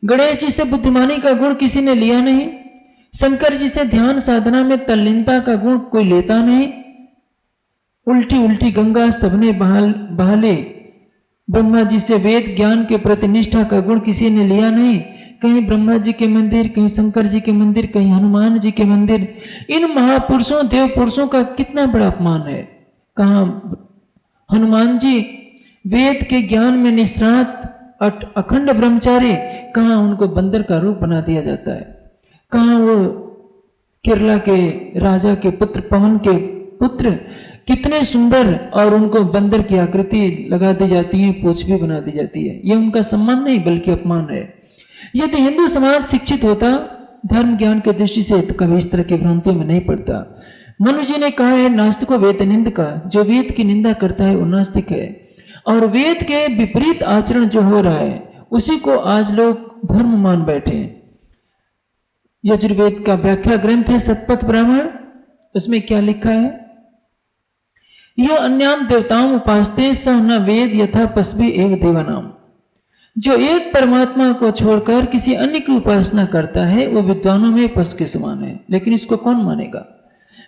गणेश जी से बुद्धिमानी का गुण किसी ने लिया नहीं। शंकर जी से ध्यान साधना में तल्लीनता का गुण कोई लेता नहीं। उल्टी उल्टी गंगा सबने बहाले। ब्रह्मा जी से वेद ज्ञान के प्रति निष्ठा का गुण किसी ने लिया नहीं। कहीं ब्रह्मा जी के मंदिर, कहीं शंकर जी के मंदिर, कहीं हनुमान जी के मंदिर। इन महापुरुषों, देव पुरुषों का कितना बड़ा अपमान है। कहाँ हनुमान जी वेद के ज्ञान में निष्णात अखंड ब्रह्मचारी, कहाँ उनको बंदर का रूप बना दिया जाता है। कहाँ वो केरला के राजा के पुत्र, पवन के पुत्र कितने सुंदर, और उनको बंदर की आकृति लगा दी जाती है, पूंछ भी बना दी जाती है। ये उनका सम्मान नहीं बल्कि अपमान है। यदि हिंदू समाज शिक्षित होता धर्म ज्ञान की दृष्टि से तो कभी इस तरह की भ्रांतियों में नहीं पड़ता। मनु जी ने कहा है, नास्तिको वेद निंद का, जो वेद की निंदा करता है वो नास्तिक है। और वेद के विपरीत आचरण जो हो रहा है उसी को आज लोग धर्म मान बैठे हैं। यजुर्वेद का व्याख्या ग्रंथ है शतपथ ब्राह्मण, उसमें क्या लिखा है? यह अन्याम देवताओं उपासते स न वेद यथा पशवी एवं देवानाम। जो एक परमात्मा को छोड़कर किसी अन्य की उपासना करता है वो विद्वानों में पशु के समान है। लेकिन इसको कौन मानेगा?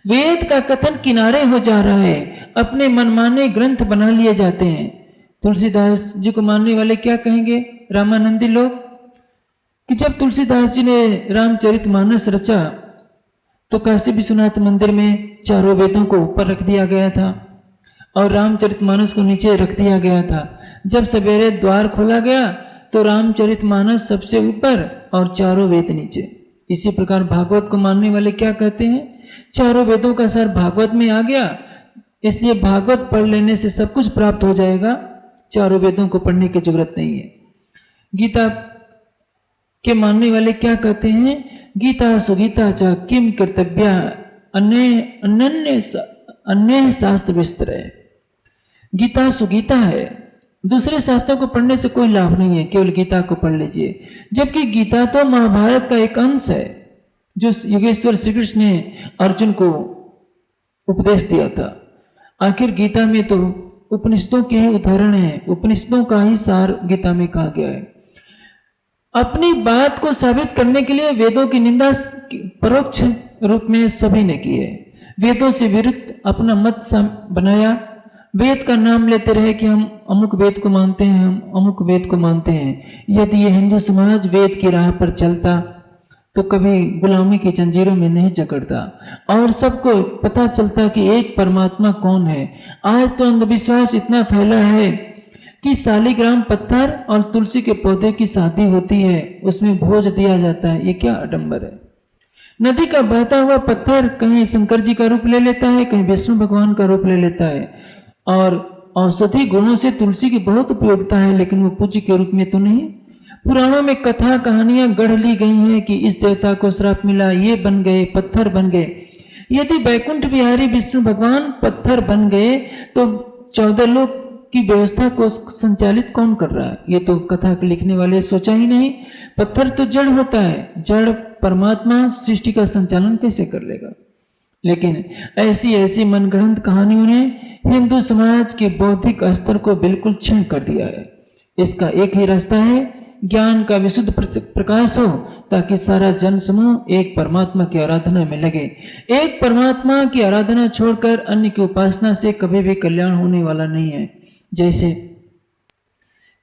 वेद का कथन किनारे हो जा रहा है, अपने मनमाने ग्रंथ बना लिए जाते हैं। तुलसीदास जी को मानने वाले क्या कहेंगे, रामानंदी लोग, कि जब तुलसीदास जी ने रामचरितमानस रचा तो काशी विश्वनाथ मंदिर में चारों वेदों को ऊपर रख दिया गया था और रामचरितमानस को नीचे रख दिया गया था। जब सवेरे द्वार खोला गया तो रामचरितमानस सबसे ऊपर और चारों वेद नीचे। इसी प्रकार भागवत को मानने वाले क्या कहते हैं, चारों वेदों का सार भागवत में आ गया, इसलिए भागवत पढ़ लेने से सब कुछ प्राप्त हो जाएगा, चारों वेदों को पढ़ने की जरूरत नहीं है। गीता के मानने वाले क्या कहते हैं, गीता सुगीता च किम कर्तव्या अन्य शास्त्र विस्तर है। गीता सुगीता है, दूसरे शास्त्रों को पढ़ने से कोई लाभ नहीं है, केवल गीता को पढ़ लीजिए। जबकि गीता तो महाभारत का एक अंश है जो योगेश्वर श्री कृष्ण ने अर्जुन को उपदेश दिया था। आखिर गीता में तो उपनिषदों के ही उदाहरण है, उपनिषदों का ही सार गीता में कहा गया है। अपनी बात को साबित करने के लिए वेदों की निंदा परोक्ष रूप में सभी ने की है। वेदों से विरुद्ध अपना मत बनाया, वेद का नाम लेते रहे कि हम अमुक वेद को मानते हैं, हम अमुक वेद को मानते हैं। यदि ये हिंदू समाज वेद की राह पर चलता तो कभी गुलामी की जंजीरों में नहीं जकड़ता और सबको पता चलता कि एक परमात्मा कौन है। आज तो अंधविश्वास इतना फैला है कि शालिग्राम पत्थर और तुलसी के पौधे की शादी होती है, उसमें भोज दिया जाता है। ये क्या आडंबर है। नदी का बहता हुआ पत्थर कहीं शंकर जी का रूप ले लेता है, कहीं विष्णु भगवान का रूप ले लेता है। और औषधि गुणों से तुलसी की बहुत उपयोगिता है, लेकिन वो पूज्य के रूप में तो नहीं। पुराणों में कथा कहानियां गढ़ ली गई हैं कि इस देवता को श्राप मिला, ये बन गए, पत्थर बन गए। यदि बैकुंठ बिहारी विष्णु भगवान पत्थर बन गए तो 14 लोक की व्यवस्था को संचालित कौन कर रहा है? ये तो कथा लिखने वाले सोचा ही नहीं। पत्थर तो जड़ होता है, जड़ परमात्मा सृष्टि का संचालन कैसे कर लेगा? लेकिन ऐसी ऐसी मनगढ़ंत कहानियों ने हिंदू समाज के बौद्धिक स्तर को बिल्कुल क्षीण कर दिया है। इसका एक ही रास्ता है, ज्ञान का विशुद्ध प्रकाश हो, ताकि सारा जन समूह एक परमात्मा की आराधना में लगे। एक परमात्मा की आराधना छोड़कर अन्य की उपासना से कभी भी कल्याण होने वाला नहीं है। जैसे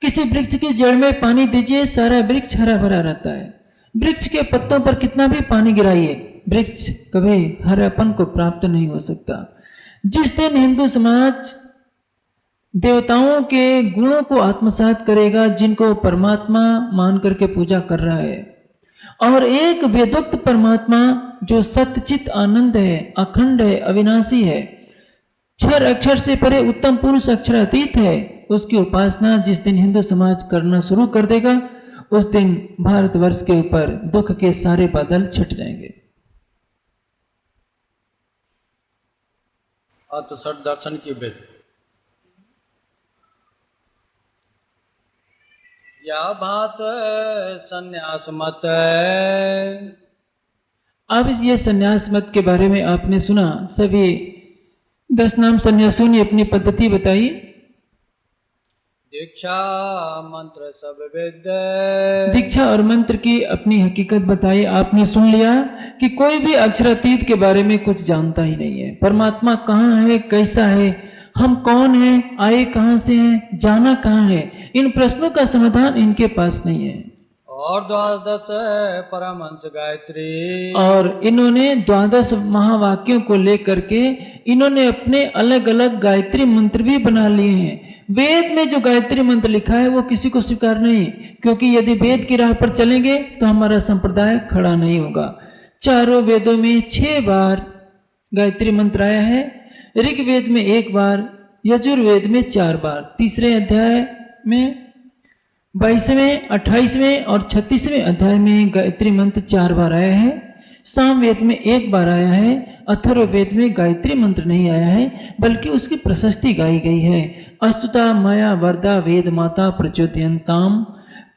किसी वृक्ष की जड़ में पानी दीजिए, सारा वृक्ष हरा भरा रहता है। वृक्ष के पत्तों पर कितना भी पानी गिराइए, वृक्ष कभी हरापन को प्राप्त नहीं हो सकता। जिस दिन हिंदू समाज देवताओं के गुणों को आत्मसात करेगा, जिनको परमात्मा मान करके पूजा कर रहा है, और एक वेदोक्त परमात्मा जो सत्यचित आनंद है, अखंड है, अविनाशी है, क्षर अक्षर से परे उत्तम पुरुष अक्षरातीत है, उसकी उपासना जिस दिन हिंदू समाज करना शुरू कर देगा, उस दिन भारतवर्ष के ऊपर दुख के सारे बादल छट जाएंगे।
अत सठ दर्शन की भेद या भात संन्यास मत।
अब ये संन्यास मत के बारे में आपने सुना। सभी 10 नाम संन्यासियों ने अपनी पद्धति बताई।
दीक्षा मंत्र सब वेद।
दीक्षा और मंत्र की अपनी हकीकत बताई। आपने सुन लिया कि कोई भी अक्षरातीत के बारे में कुछ जानता ही नहीं है। परमात्मा कहाँ है, कैसा है, हम कौन हैं, आए कहाँ से हैं, जाना कहाँ है, इन प्रश्नों का समाधान इनके पास नहीं है।
और 12 परमहंस गायत्री।
और इन्होंने 12 महावाक्यों को लेकर के इन्होंने अपने अलग अलग गायत्री मंत्र भी बना लिए हैं। वेद में जो गायत्री मंत्र लिखा है वो किसी को स्वीकार नहीं, क्योंकि यदि वेद की राह पर चलेंगे तो हमारा संप्रदाय खड़ा नहीं होगा। चारों वेदों में 6 बार गायत्री मंत्र आया है। ऋग्वेद में 1 बार, यजुर्वेद में 4 बार, तीसरे अध्याय में 22वें, 28वें और 36वें अध्याय में गायत्री मंत्र 4 बार आया है। सामवेद में 1 बार आया है। अथर्ववेद में गायत्री मंत्र नहीं आया है, बल्कि उसकी प्रशस्ति गाई गई है। अस्तुता मया वरदा वेद माता प्रचोदयन्ताम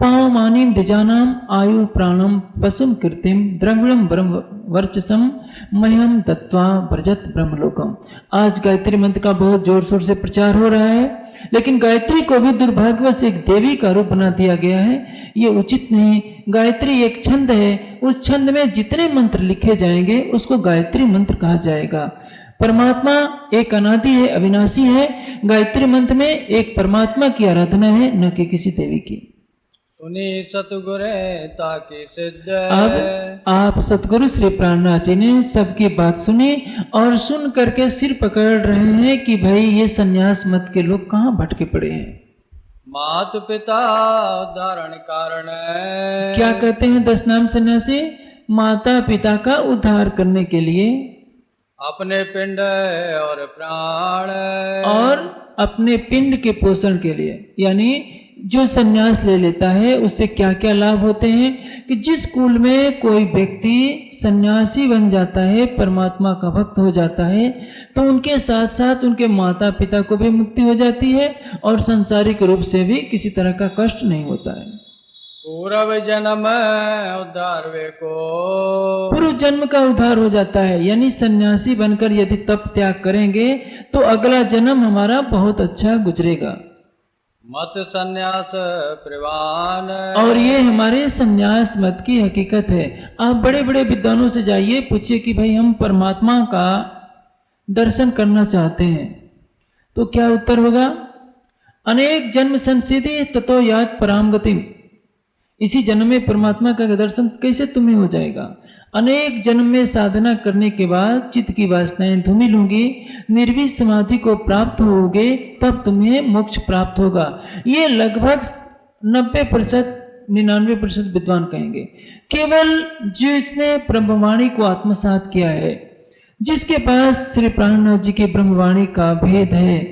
पावमानीम द्विजानाम आयु प्राणम पशुम कीर्तिम द्रविड़म ब्रह्म वर्चसम मह्यम दत्वा व्रजत ब्रह्मलोकम। आज गायत्री मंत्र का बहुत जोर शोर से प्रचार हो रहा है, लेकिन गायत्री को भी दुर्भाग्यवश एक देवी का रूप बना दिया गया है। ये उचित नहीं। गायत्री एक छंद है, उस छंद में जितने मंत्र लिखे जाएंगे उसको गायत्री मंत्र कहा जाएगा। परमात्मा एक अनादि है, अविनाशी है। गायत्री मंत्र में एक परमात्मा की आराधना है, न कि किसी देवी की।
सुनी सतगुरे ताकि सिद्ध।
अब आप सतगुरु श्री प्राणनाथ जी ने सबकी बात सुनी और सुन करके सिर पकड़ रहे हैं कि भाई ये संन्यास मत के लोग कहाँ भटके पड़े हैं।
मात पिता उद्धारण कारण।
क्या कहते हैं 10 नाम सन्यासी? माता पिता का उद्धार करने के लिए,
अपने पिंड और प्राण,
और अपने पिंड के पोषण के लिए। यानी जो संन्यास ले लेता है उससे क्या क्या लाभ होते हैं कि जिस कुल में कोई व्यक्ति सन्यासी बन जाता है, परमात्मा का भक्त हो जाता है, तो उनके साथ साथ उनके माता पिता को भी मुक्ति हो जाती है और सांसारिक रूप से भी किसी तरह का कष्ट नहीं होता है।
पूर्व जन्म उद्धार वे को।
पूर्व जन्म का उद्धार हो जाता है। यानी सन्यासी बनकर यदि तप त्याग करेंगे तो अगला जन्म हमारा बहुत अच्छा गुजरेगा।
मत संन्यास प्रवान।
और ये हमारे संन्यास मत की हकीकत है। आप बड़े बड़े विद्वानों से जाइए, पूछिए कि भाई हम परमात्मा का दर्शन करना चाहते हैं, तो क्या उत्तर होगा? अनेक जन्म संसिद्धि ततो यात पराम गतिम। इसी जन्म में परमात्मा का दर्शन कैसे तुम्हें हो जाएगा? अनेक जन्म में साधना करने के बाद चित्त की वासनाएं धूमिल होंगी, निर्विष समाधि को प्राप्त होगे, तब तुम्हें मोक्ष प्राप्त होगा। ये लगभग 90%, 99% विद्वान कहेंगे। केवल जिसने ब्रह्मवाणी को आत्मसात किया है, जिसके पास श्री प्राणनाथ जी की ब्रह्मवाणी का भेद है,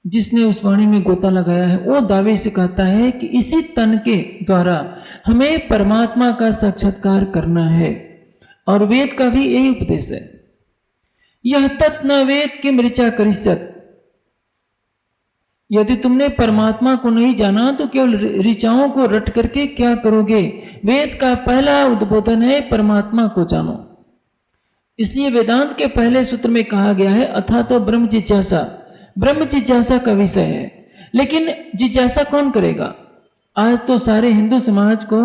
जिसने उस वाणी में गोता लगाया है, वो दावे से कहता है कि इसी तन के द्वारा हमें परमात्मा का साक्षात्कार करना है। और वेद का भी यही उपदेश है। यह तत् न वेद किम ऋचा करिष्यत्। यदि तुमने परमात्मा को नहीं जाना तो केवल ऋचाओं को रट करके क्या करोगे? वेद का पहला उद्बोधन है परमात्मा को जानो। इसलिए वेदांत के पहले सूत्र में कहा गया है अथा तो ब्रह्म जिज्ञासा। ब्रह्म जिज्ञासा का विषय है, लेकिन जिज्ञासा कौन करेगा? आज तो सारे हिंदू समाज को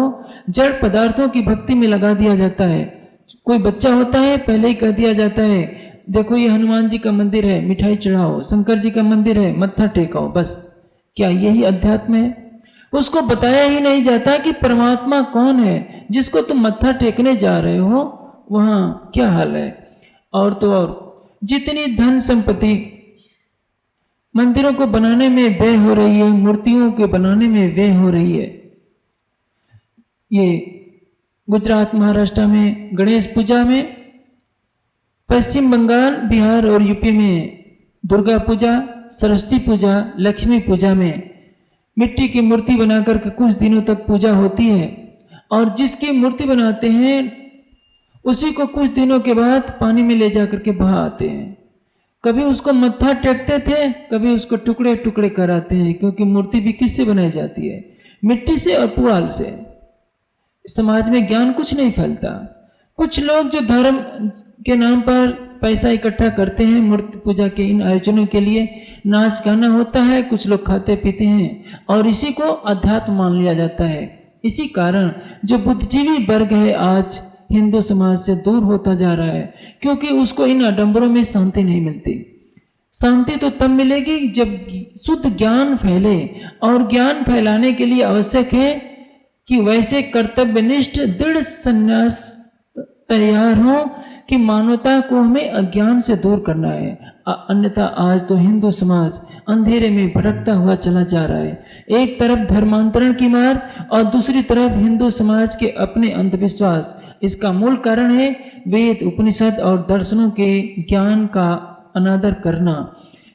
जड़ पदार्थों की भक्ति में लगा दिया जाता है। कोई बच्चा होता है पहले ही कह दिया जाता है देखो ये हनुमान जी का मंदिर है, मिठाई चढ़ाओ, शंकर जी का मंदिर है, मत्था टेकाओ। बस क्या यही अध्यात्म है? उसको बताया ही नहीं जाता कि परमात्मा कौन है, जिसको तुम मत्था टेकने जा रहे हो वहां क्या हाल है। और तो और जितनी धन संपत्ति मंदिरों को बनाने में व्यय हो रही है, मूर्तियों के बनाने में व्यय हो रही है। ये गुजरात महाराष्ट्र में गणेश पूजा में, पश्चिम बंगाल बिहार और यूपी में दुर्गा पूजा, सरस्वती पूजा, लक्ष्मी पूजा में मिट्टी की मूर्ति बनाकर के कुछ दिनों तक पूजा होती है और जिसकी मूर्ति बनाते हैं उसी को कुछ दिनों के बाद पानी में ले जाकर के बहा आते हैं। कभी उसको मत्था टेकते थे, कभी उसको टुकड़े टुकड़े कराते हैं, क्योंकि मूर्ति भी किससे बनाई जाती है? मिट्टी से और पुआल से। समाज में ज्ञान कुछ नहीं फैलता। कुछ लोग जो धर्म के नाम पर पैसा इकट्ठा करते हैं मूर्ति पूजा के इन आयोजनों के लिए, नाच गाना होता है, कुछ लोग खाते पीते हैं और इसी को अध्यात्म मान लिया जाता है। इसी कारण जो बुद्धिजीवी वर्ग है आज हिंदू समाज से दूर होता जा रहा है, क्योंकि उसको इन आडंबरों में शांति नहीं मिलती। शांति तो तब मिलेगी जब शुद्ध ज्ञान फैले, और ज्ञान फैलाने के लिए आवश्यक है कि वैसे कर्तव्यनिष्ठ दृढ़ संन्यास तैयार हो कि मानवता को हमें अज्ञान से दूर करना है। अन्यथा आज तो हिंदू समाज अंधेरे में भटकता हुआ चला जा रहा है। एक तरफ धर्मांतरण की मार और दूसरी तरफ हिंदू समाज के अपने अंधविश्वास। इसका मूल कारण है वेद, उपनिषद और दर्शनों के ज्ञान का अनादर करना,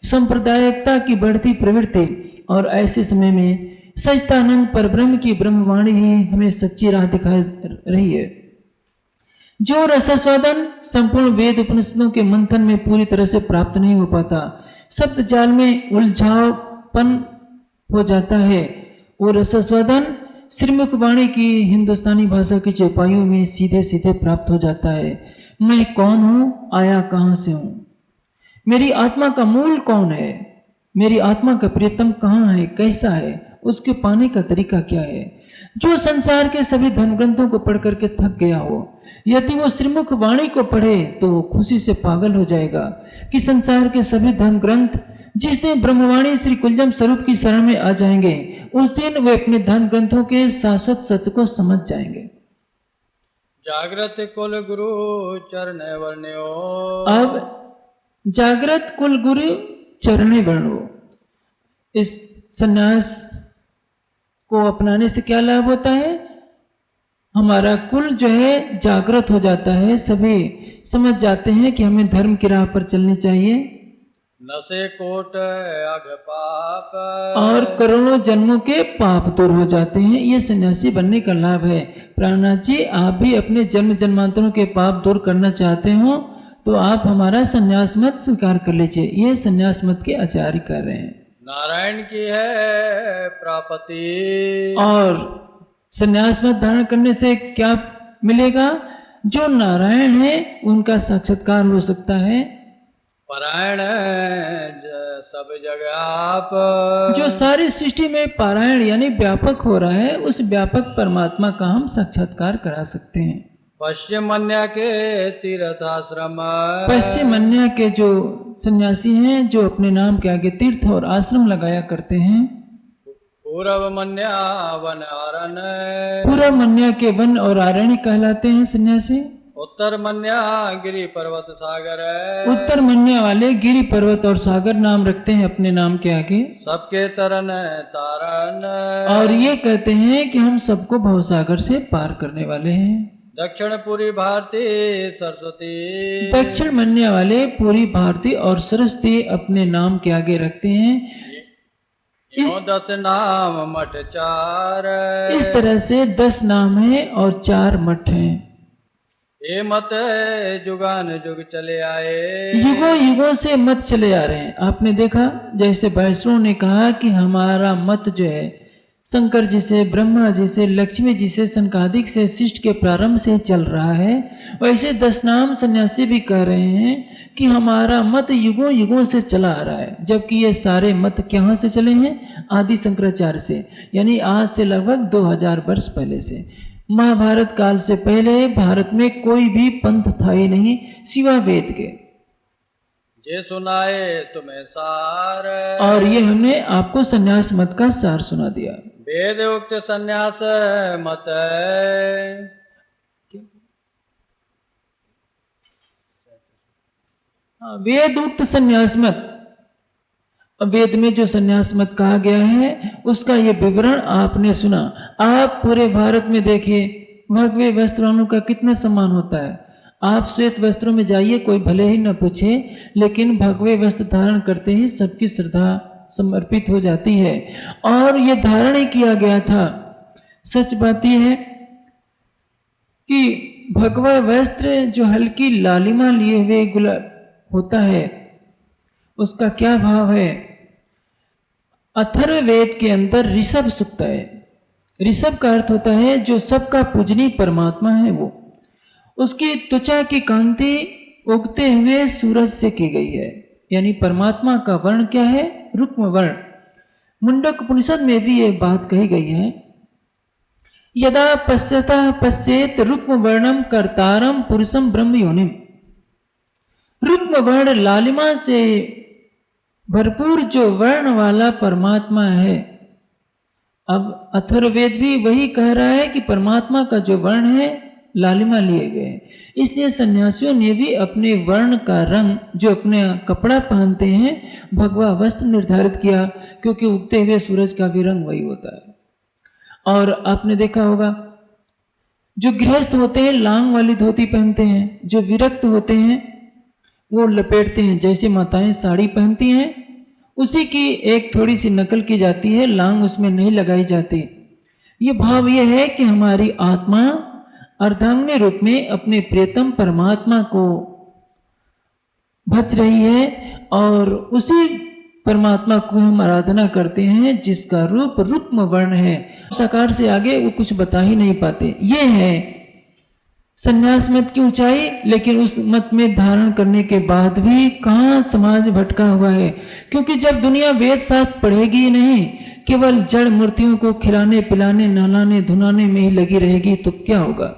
सांप्रदायिकता की बढ़ती प्रवृत्ति। और ऐसे समय में सच्चिदानंद परब्रह्म की ब्रह्मवाणी ही हमें सच्ची राह दिखा रही है। जो रसास्वादन संपूर्ण वेद उपनिषदों के मंथन में पूरी तरह से प्राप्त नहीं हो पाता, शब्द जाल में उलझावपन हो जाता है, वो रसास्वादन श्रीमुख वाणी की हिंदुस्तानी भाषा की चौपाइयों में सीधे सीधे प्राप्त हो जाता है। मैं कौन हूँ, आया कहाँ से हूँ, मेरी आत्मा का मूल कौन है, मेरी आत्मा का प्रियतम कहाँ है, कैसा है, उसके पाने का तरीका क्या है। जो संसार के सभी धर्म ग्रंथों को पढ़ करके थक गया हो, यदि वो श्रीमुख वाणी को पढ़े तो वो खुशी से पागल हो जाएगा कि संसार के सभी धर्म ग्रंथ जिस दिन ब्रह्मवाणी श्री कुलजम स्वरूप की शरण में आ जाएंगे, उस दिन वे अपने धर्म ग्रंथों के शाश्वत सत्य को समझ जाएंगे।
जागृत कुल गुरु चरणे वर्ण्यो।
अब जागृत कुल गुरु चरणे वर्ण्यो, इस संन्यास को अपनाने से क्या लाभ होता है? हमारा कुल जो है जागृत हो जाता है, सभी समझ जाते हैं कि हमें धर्म की राह पर चलनी चाहिए।
नशे कोट अघ पाप,
और करोड़ों जन्मों के पाप दूर हो जाते हैं। ये सन्यासी बनने का लाभ है। प्राणनाथ जी, आप भी अपने जन्म जन्मांतरों के पाप दूर करना चाहते हो तो आप हमारा सन्यास मत स्वीकार कर लीजिए। ये सन्यास मत के आचार्य कर रहे हैं।
नारायण की है प्राप्ति।
और सन्यास मत धारण करने से क्या मिलेगा? जो नारायण है उनका साक्षात्कार हो सकता है।
पारायण सब जगह आप,
जो सारी सृष्टि में पारायण यानी व्यापक हो रहा है, उस व्यापक परमात्मा का हम साक्षात्कार करा सकते हैं।
पश्चिमन्या के तीर्थाश्रम,
पश्चिमन्या के जो सन्यासी हैं जो अपने नाम के आगे तीर्थ और आश्रम लगाया करते हैं।
पूर्व मन्या वन आरण,
पूर्व मन्या के वन और आरण्य कहलाते हैं सन्यासी।
उत्तर मन्या गिरि पर्वत सागर,
उत्तर मन्या वाले गिरि पर्वत और सागर नाम रखते हैं अपने नाम के आगे।
सबके तरन तारन,
और ये कहते हैं कि हम सबको भवसागर से पार करने वाले हैं।
दक्षिण पूरी भारती सरस्वती,
दक्षिण मन्या वाले पूरी भारती और सरस्वती अपने नाम के आगे रखते हैं।
यो 10 नाम मठ 4,
इस तरह से 10 नाम हैं और 4 मठ हैं।
ये मत जुगान जुग चले आए,
युगों युगों से मत चले आ रहे हैं। आपने देखा जैसे वैष्णव ने कहा कि हमारा मत जो है शंकर जी से, ब्रह्मा जी से, लक्ष्मी जी से, संकादिक से, शिष्ट के प्रारंभ से चल रहा है, वैसे 10 नाम सन्यासी भी कह रहे हैं कि हमारा मत युगों युगों से चला आ रहा है। जबकि ये सारे मत कहाँ से चले हैं? आदि शंकराचार्य से, यानी आज से लगभग 2000 वर्ष पहले से। महाभारत काल से पहले भारत में कोई भी पंथ था ही नहीं सिवा वेद के।
जे सुनाए तुम्हें सार,
और ये हमने आपको संन्यास मत का सार सुना दिया।
वेद उक्त संन्यास मत है।
वेद उक्त संन्यास मत, वेद में जो संन्यास मत कहा गया है उसका ये विवरण आपने सुना। आप पूरे भारत में देखिए भगवे वस्त्र वालों का कितना सम्मान होता है। आप श्वेत वस्त्रों में जाइए, कोई भले ही न पूछे, लेकिन भगवे वस्त्र धारण करते ही सबकी श्रद्धा समर्पित हो जाती है। और ये धारण ही किया गया था। सच बात यह है कि भगवा वस्त्र जो हल्की लालिमा लिए हुए गुलाब होता है, उसका क्या भाव है? अथर्ववेद के अंदर ऋषभ सूक्त है। ऋषभ का अर्थ होता है जो सबका पूजनीय परमात्मा है वो। उसकी त्वचा की कांति उगते हुए सूरज से की गई है, यानी परमात्मा का वर्ण क्या है? रुक्म वर्ण। मुंडक उपनिषद में भी ये बात कही गई है, यदा पश्यतः पश्येत रुक्म वर्णम कर्तारम पुरुषम ब्रह्म योनिम। रुक्म वर्ण लालिमा से भरपूर जो वर्ण वाला परमात्मा है। अब अथर्ववेद भी वही कह रहा है कि परमात्मा का जो वर्ण है लालिमा लिए गए हैं। इसलिए सन्यासियों ने भी अपने वर्ण का रंग, जो अपने कपड़ा पहनते हैं, भगवा वस्त्र निर्धारित किया, क्योंकि उगते हुए सूरज का भी रंग वही होता है। और आपने देखा होगा जो गृहस्थ होते हैं लांग वाली धोती पहनते हैं, जो विरक्त होते हैं वो लपेटते हैं। जैसे माताएं साड़ी पहनती हैं उसी की एक थोड़ी सी नकल की जाती है, लांग उसमें नहीं लगाई जाती। ये भाव ये है कि हमारी आत्मा अर्धांगिनी रूप में अपने प्रियतम परमात्मा को भज रही है और उसी परमात्मा को हम आराधना करते हैं जिसका रूप रुक्म वर्ण है। साकार से आगे वो कुछ बता ही नहीं पाते। ये है संन्यास मत की ऊंचाई। लेकिन उस मत में धारण करने के बाद भी कहाँ समाज भटका हुआ है, क्योंकि जब दुनिया वेद शास्त्र पढ़ेगी ही नहीं, केवल जड़ मूर्तियों को खिलाने पिलाने नहलाने धुनाने में ही लगी रहेगी तो क्या होगा?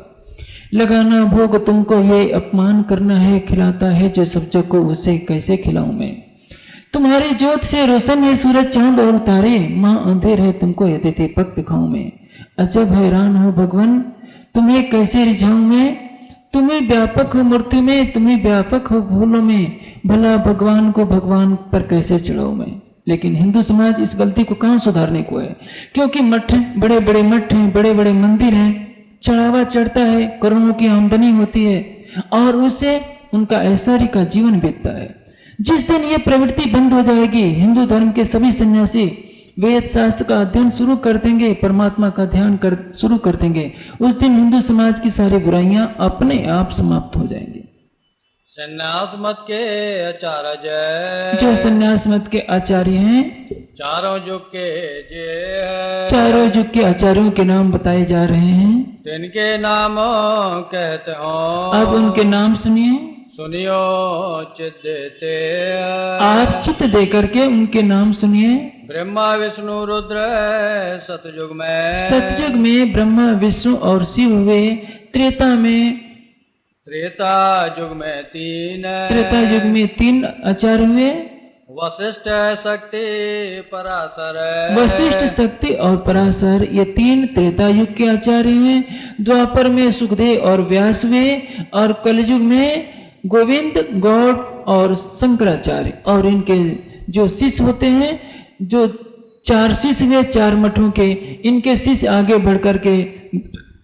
लगाना भोग तुमको ये अपमान करना है, खिलाता है जो सब जग को उसे कैसे खिलाऊं मैं। तुम्हारी ज्योत से रोशन है सूरज चांद और तारे, माँ अंधेर है तुमको यदि दीपक दिखाऊं मैं। अजब हैरान हो भगवान तुम्हें कैसे रिझाऊं मैं। तुम्हें व्यापक हो मूर्ति में, तुम्हें व्यापक हो भूलों में, भला भगवान को भगवान पर कैसे चढ़ाऊं मैं। लेकिन हिंदू समाज इस गलती को कहाँ सुधारने को है, क्योंकि मठ बड़े बड़े मठ हैं, बड़े बड़े मंदिर हैं, चढ़ावा चढ़ता है, करोड़ों की आमदनी होती है और उससे उनका ऐश्वर्य का जीवन बीतता है। जिस दिन ये प्रवृत्ति बंद हो जाएगी, हिंदू धर्म के सभी सन्यासी वेद शास्त्र का अध्ययन शुरू कर देंगे, परमात्मा का ध्यान शुरू कर देंगे, उस दिन हिंदू समाज की सारी बुराइयां अपने आप समाप्त हो जाएंगी।
संन्यास मत के आचार्य,
जो संन्यास मत के आचार्य हैं,
चारों युग के जे है,
चारों युग के आचार्यों के नाम बताए जा रहे हैं।
तिनके नाम कहते हो,
अब उनके नाम सुनिए,
सुनियो चित देते।
आप चित्त दे करके उनके नाम सुनिए।
ब्रह्मा विष्णु रुद्र सतयुग में,
सतयुग में ब्रह्मा विष्णु और शिव हुए। त्रेता में,
त्रेता युग में तीन,
त्रेता युग में 3 आचार्य हुए।
वशिष्ठ शक्ति पराशर,
वशिष्ठ शक्ति और पराशर ये 3 त्रेता युग के आचार्य हैं। द्वापर में सुखदेव और व्यास हुए और कलयुग में गोविंद गौड़ और शंकराचार्य। और इनके जो शिष्य होते हैं, जो 4 शिष्य हुए 4 मठों के, इनके शिष्य आगे बढ़ करके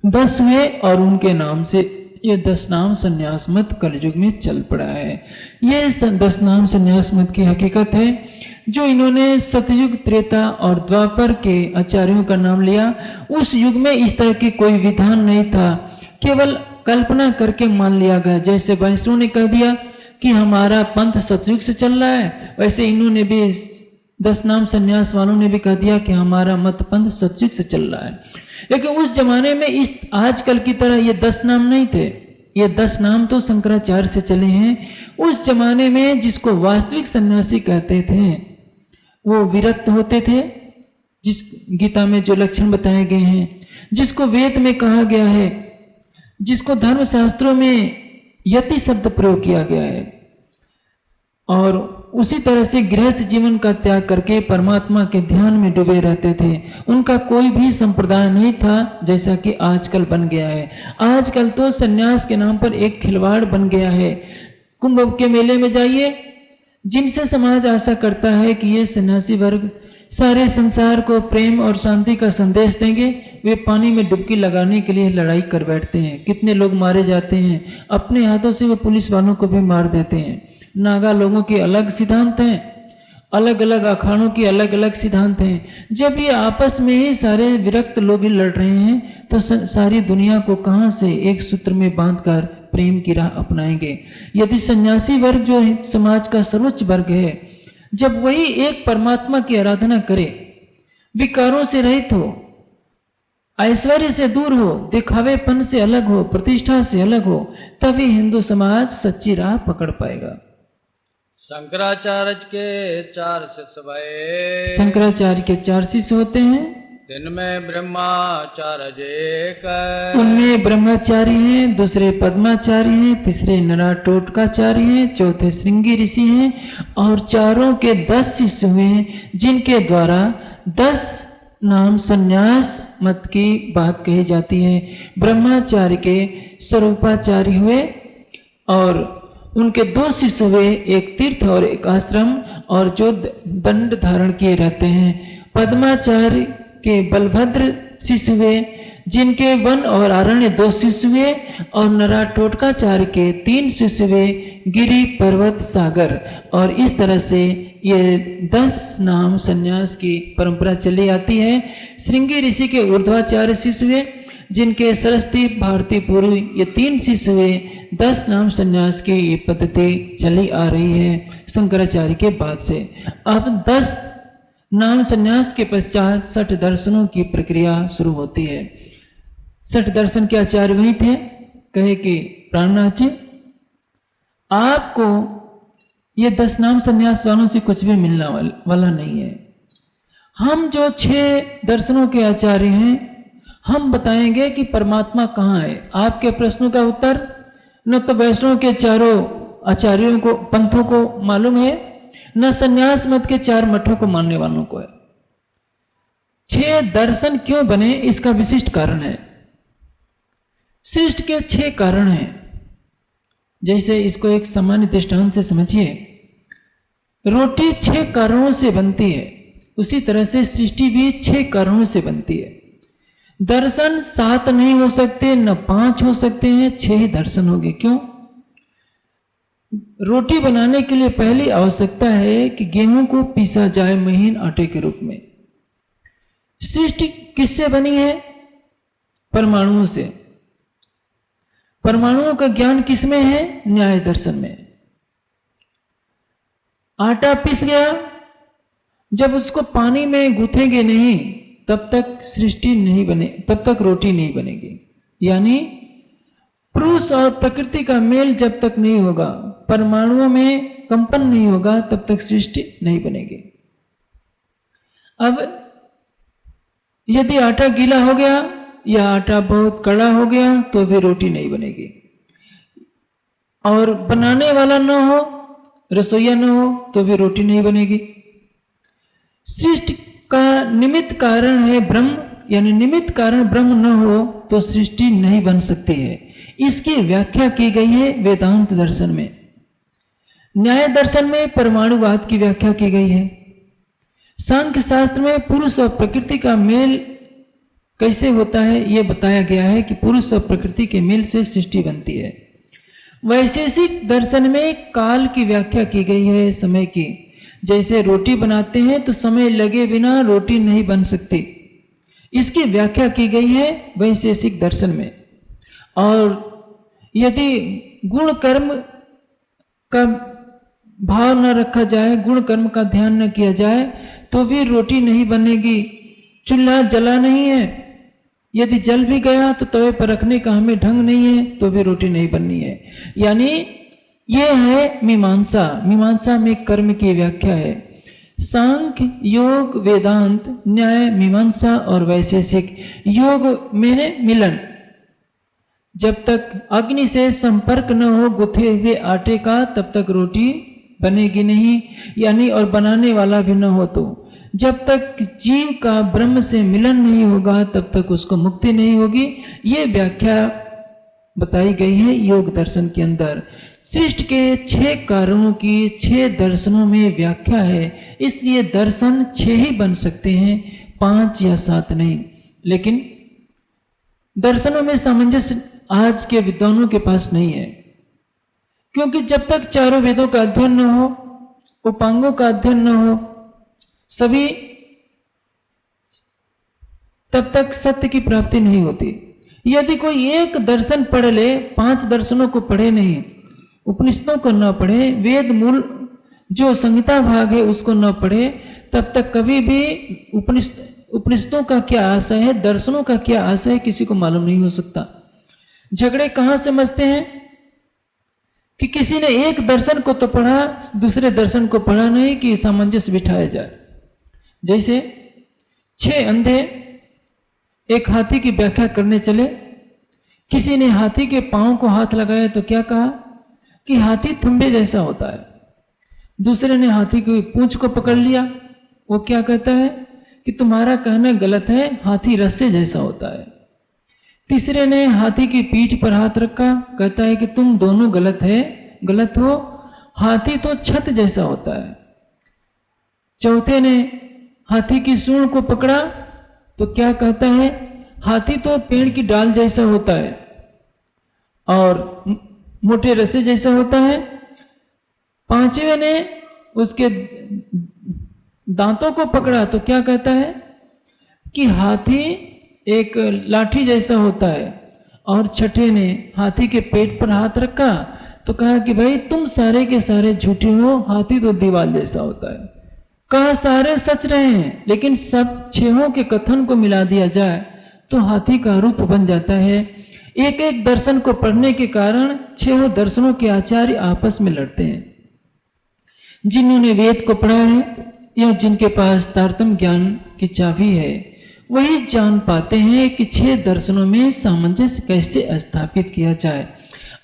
10 हुए और उनके नाम से ये 10 नाम संन्यास मत कलयुग में चल पड़ा है। ये 10 नाम संन्यास मत की हकीकत है जो इन्होंने सतयुग त्रेता और द्वापर के आचार्यों का नाम लिया। उस युग में इस तरह की कोई विधान नहीं था, केवल कल्पना करके मान लिया गया। जैसे वैष्णव ने कह दिया कि हमारा पंथ सतयुग से चल रहा है, वैसे इन्होंने भी 10 नाम संन्यास वालों ने भी कह दिया कि हमारा मत पंथ सतयुग से चल रहा है। लेकिन उस जमाने में इस आजकल की तरह ये 10 नाम नहीं थे। ये 10 नाम तो शंकराचार्य से चले हैं। उस जमाने में जिसको वास्तविक सन्यासी कहते थे वो विरक्त होते थे, जिस गीता में जो लक्षण बताए गए हैं, जिसको वेद में कहा गया है, जिसको धर्मशास्त्रों में यति शब्द प्रयोग किया गया है, और उसी तरह से गृहस्थ जीवन का त्याग करके परमात्मा के ध्यान में डूबे रहते थे। उनका कोई भी संप्रदाय नहीं था जैसा कि आजकल बन गया है। आजकल तो सन्यास के नाम पर एक खिलवाड़ बन गया है। कुंभ के मेले में जाइए, जिनसे समाज आशा करता है कि ये सन्यासी वर्ग सारे संसार को प्रेम और शांति का संदेश देंगे, वे पानी में डुबकी लगाने के लिए लड़ाई कर बैठते हैं। कितने लोग मारे जाते हैं, अपने हाथों से वे पुलिस वालों को भी मार देते हैं। नागा लोगों के अलग सिद्धांत हैं, अलग अलग अखाड़ों के अलग अलग सिद्धांत हैं। जब ये आपस में ही सारे विरक्त लोग ही लड़ रहे हैं तो सारी दुनिया को कहाँ से एक सूत्र में बांधकर प्रेम की राह अपनाएंगे। यदि सन्यासी वर्ग जो है समाज का सर्वोच्च वर्ग है, जब वही एक परमात्मा की आराधना करे, विकारों से रहित हो, ऐश्वर्य से दूर हो, दिखावेपन से अलग हो, प्रतिष्ठा से अलग हो, तभी हिंदू समाज सच्ची राह पकड़ पाएगा।
शंकराचार्य के 4 शिष्य भये।
शंकराचार्य के 4 शिष्य होते हैं।
जिनमें ब्रह्माचार्य एक,
उनमें ब्रह्मचारी हैं, दूसरे पद्माचारी हैं, तीसरे नराटोटकाचारी हैं, चौथे श्रृंगी ऋषि हैं, और चारों के 10 शिष्य हुए हैं, जिनके द्वारा 10 नाम संन्यास मत की बात कही जाती है। ब्रह्मचारी के स्वरूपाचारी हुए और उनके 2 शिष्य हुए, एक तीर्थ और एक आश्रम, और जो दंड धारण किए रहते हैं। पद्माचार्य के बलभद्र शिष्य हुए, जिनके वन और आरण्य 2 शिष्य हुए, और नराटोटकाचार्य के 3 शिष्य हुए, गिरि पर्वत सागर। और इस तरह से ये 10 नाम संन्यास की परंपरा चली आती है। श्रृंगी ऋषि के ऊर्ध्वाचार्य शिष्य हुए, जिनके सरस्वती भारती पूर्व ये 3 शिष्य हुए। 10 नाम संन्यास की ये पद्धति चली आ रही है शंकराचार्य के बाद से। अब 10 नाम संन्यास के पश्चात 60 दर्शनों की प्रक्रिया शुरू होती है। 60 दर्शन के आचार्य वही थे, कहे कि प्राणनाथ जी, आपको ये 10 नाम संन्यास वालों से कुछ भी मिलने वाला नहीं है। हम जो 6 दर्शनों के आचार्य हैं, हम बताएंगे कि परमात्मा कहाँ है। आपके प्रश्नों का उत्तर न तो वैष्णव के चारों आचार्यों को, पंथों को मालूम है, न संन्यास मत के 4 मठों को मानने वालों को है। 6 दर्शन क्यों बने, इसका विशिष्ट कारण है। सृष्टि के 6 कारण हैं। जैसे इसको एक सामान्य दृष्टांत से समझिए, रोटी 6 कारणों से बनती है, उसी तरह से सृष्टि भी 6 कारणों से बनती है। दर्शन 7 नहीं हो सकते, न 5 हो सकते हैं, 6 ही दर्शन होंगे। क्यों? रोटी बनाने के लिए पहली आवश्यकता है कि गेहूं को पीसा जाए महीन आटे के रूप में। सृष्टि किससे बनी है? परमाणुओं से। परमाणुओं का ज्ञान किसमें है? न्याय दर्शन में। आटा पिस गया, जब उसको पानी में गूंथेंगे नहीं तब तक सृष्टि नहीं बने, तब तक रोटी नहीं बनेगी। यानी पुरुष और प्रकृति का मेल जब तक नहीं होगा, परमाणुओं में कंपन नहीं होगा, तब तक सृष्टि नहीं बनेगी। अब यदि आटा गीला हो गया या आटा बहुत कड़ा हो गया तो फिर रोटी नहीं बनेगी। और बनाने वाला न हो, रसोईया न हो तो फिर रोटी नहीं बनेगी। सृष्टि का निमित्त कारण है ब्रह्म, यानी निमित्त कारण ब्रह्म न हो तो सृष्टि नहीं बन सकती है। इसकी व्याख्या की गई है वेदांत दर्शन में। न्याय दर्शन में परमाणुवाद की व्याख्या की गई है। सांख्य शास्त्र में पुरुष और प्रकृति का मेल कैसे होता है यह बताया गया है कि पुरुष और प्रकृति के मेल से सृष्टि बनती है। वैशेषिक दर्शन में काल की व्याख्या की गई है, समय की। जैसे रोटी बनाते हैं तो समय लगे बिना रोटी नहीं बन सकती, इसकी व्याख्या की गई है वैशेषिक दर्शन में। और यदि गुण कर्म का भाव न रखा जाए, गुण कर्म का ध्यान न किया जाए, तो भी रोटी नहीं बनेगी। चूल्हा जला नहीं है, यदि जल भी गया तो तवे पर रखने का हमें ढंग नहीं है, तो भी रोटी नहीं बननी है। यानी ये है मीमांसा। मीमांसा में कर्म की व्याख्या है। सांख्य, योग, वेदांत, न्याय, मीमांसा और वैशेषिक। योग में मिलन। जब तक अग्नि से संपर्क न हो गुथे हुए आटे का, तब तक रोटी बनेगी नहीं, यानी और बनाने वाला भी न हो। तो जब तक जीव का ब्रह्म से मिलन नहीं होगा, तब तक उसको मुक्ति नहीं होगी। ये व्याख्या बताई गई है योग दर्शन के अंदर। सृष्टि के 6 कारणों की 6 दर्शनों में व्याख्या है, इसलिए दर्शन 6 ही बन सकते हैं, 5 या 7 नहीं। लेकिन दर्शनों में सामंजस्य आज के विद्वानों के पास नहीं है, क्योंकि जब तक चारों वेदों का अध्ययन न हो, उपांगों का अध्ययन न हो, सभी, तब तक सत्य की प्राप्ति नहीं होती। यदि कोई एक दर्शन पढ़ ले, 5 दर्शनों को पढ़े नहीं, उपनिषदों को न पढ़े, वेद मूल जो संहिता भाग है उसको न पढ़े, तब तक कभी भी उपनिषदों का क्या आशय है, दर्शनों का क्या आशय है, किसी को मालूम नहीं हो सकता। झगड़े कहां से मचते हैं कि किसी ने एक दर्शन को तो पढ़ा, दूसरे दर्शन को पढ़ा नहीं, कि सामंजस्य बिठाया जाए। जैसे 6 अंधे एक हाथी की व्याख्या करने चले, किसी ने हाथी के पांव को हाथ लगाया तो क्या कहा कि हाथी थंबे जैसा होता है। दूसरे ने हाथी की पूंछ को पकड़ लिया, वो क्या कहता है कि तुम्हारा कहना गलत है, हाथी रस्से जैसा होता है। तीसरे ने हाथी की पीठ पर हाथ रखा, कहता है कि तुम दोनों गलत हो, हाथी तो छत जैसा होता है। चौथे ने हाथी की सूंड को पकड़ा तो क्या कहता है, हाथी तो पेड़ की डाल जैसा होता है और मोटे रस्से जैसा होता है। पांचवें ने उसके दांतों को पकड़ा तो क्या कहता है कि हाथी एक लाठी जैसा होता है। और छठे ने हाथी के पेट पर हाथ रखा तो कहा कि भाई तुम सारे के सारे झूठे हो, हाथी तो दीवार जैसा होता है। कहा सारे सच रहे हैं, लेकिन सब 6 के कथन को मिला दिया जाए तो हाथी का रूप बन जाता है। एक एक दर्शन को पढ़ने के कारण 6 दर्शनों के आचार्य आपस में लड़ते हैं। जिन्होंने वेद को पढ़ा है या जिनके पास तारतम्य ज्ञान की चाबी है, वही जान पाते हैं कि 6 दर्शनों में सामंजस्य कैसे स्थापित किया जाए।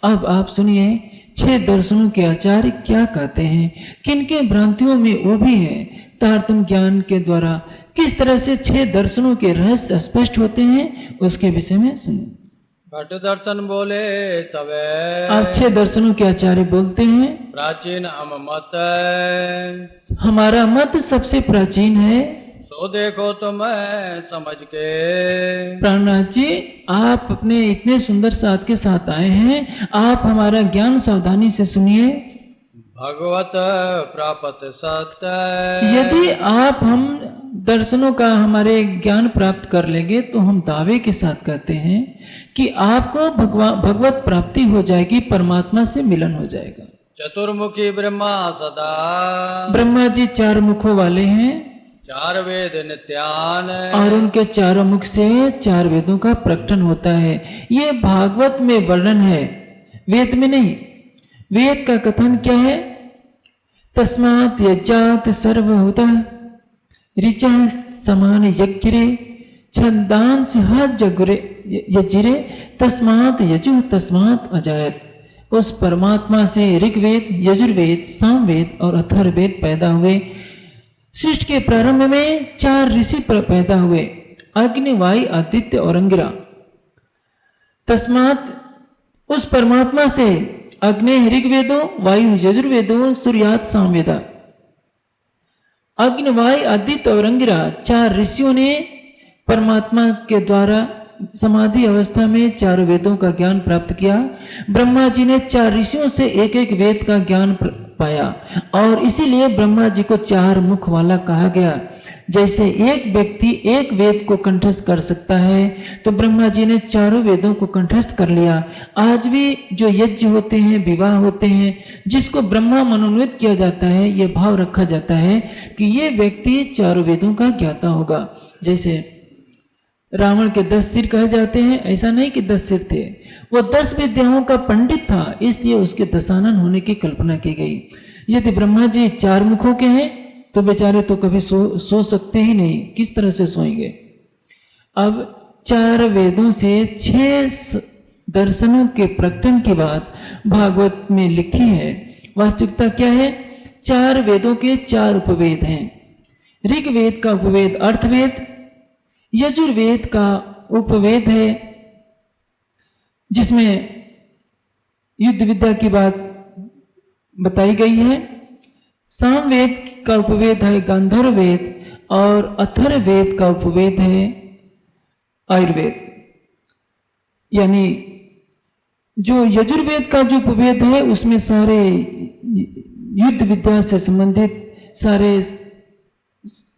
अब आप सुनिए 6 दर्शनों के आचार्य क्या कहते हैं, किनके भ्रांतियों में वो भी है। तारतम्य ज्ञान के द्वारा किस तरह से 6 दर्शनों के रहस्य स्पष्ट होते हैं, उसके विषय में सुनिए।
घट दर्शन बोले तवे,
आप 6 दर्शनों के आचार्य बोलते हैं,
प्राचीन हम मत,
हमारा मत सबसे प्राचीन है।
सो देखो तो मैं समझ के।
प्राणनाथ जी, आप अपने इतने सुंदर साथ के साथ आए हैं, आप हमारा ज्ञान सावधानी से सुनिए।
भगवत प्राप्त सत्य,
यदि आप हम दर्शनों का हमारे ज्ञान प्राप्त कर लेंगे तो हम दावे के साथ कहते हैं कि आपको भगवत प्राप्ति हो जाएगी, परमात्मा से मिलन हो जाएगा।
चतुर्मुखी ब्रह्मा सदा,
ब्रह्मा जी 4 मुखों वाले हैं,
4 वेद नित्यान,
और उनके 4 मुख से 4 वेदों का प्रकटन होता है। ये भागवत में वर्णन है, वेद में नहीं। वेद का कथन क्या है, तस्मात् यज्ञात् सर्वभूतः ऋचः समान यज्ञरे छंदांस जगुरे यजिरे तस्मात् यजुः तस्मात् अजायत। उस परमात्मा से ऋग्वेद, यजुर्वेद, सामवेद और अथर्ववेद पैदा हुए। सृष्टि के प्रारंभ में 4 ऋषि पैदा हुए, अग्नि, वायु, आदित्य और अंगिरा। तस्मात् उस परमात्मा से अग्नि ऋग्वेदों, वायु यजुर्वेदों, सूर्यात सामवेदा। अग्नि, वायु, आदित्य और अंगिरा 4 ऋषियों ने परमात्मा के द्वारा समाधि अवस्था में 4 वेदों का ज्ञान प्राप्त किया। ब्रह्मा जी ने 4 ऋषियों से एक एक वेद का ज्ञान पाया और इसीलिए ब्रह्मा जी को 4 मुख वाला कहा गया। जैसे एक व्यक्ति एक वेद को कंठस्थ कर सकता है, तो ब्रह्मा जी ने चारों वेदों को कंठस्थ कर लिया। आज भी जो यज्ञ होते हैं, विवाह होते हैं, जिसको ब्रह्मा मनोनीत किया जाता है, ये भाव रखा जाता है कि ये व्यक्ति चारों वेदों का ज्ञाता होगा। जैसे रावण के 10 सिर कहे जाते हैं, ऐसा नहीं कि 10 सिर थे, वो 10 विद्याओं का पंडित था, इसलिए उसके दशानन होने की कल्पना की गई। यदि ब्रह्मा जी 4 मुखों के हैं तो बेचारे तो कभी सो सकते ही नहीं, किस तरह से सोएंगे। अब 4 वेदों से 6 दर्शनों के प्रकटन की बात भागवत में लिखी है। वास्तविकता क्या है? 4 वेदों के 4 उपवेद हैं। ऋग्वेद का उपवेद अर्थवेद, यजुर्वेद का उपवेद है जिसमें युद्ध विद्या की बात बताई गई है। सामवेद का उपवेद है गांधर्व वेद, और अथर्ववेद का उपवेद है आयुर्वेद। यानी जो यजुर्वेद का जो उपवेद है उसमें सारे युद्ध विद्या से संबंधित सारे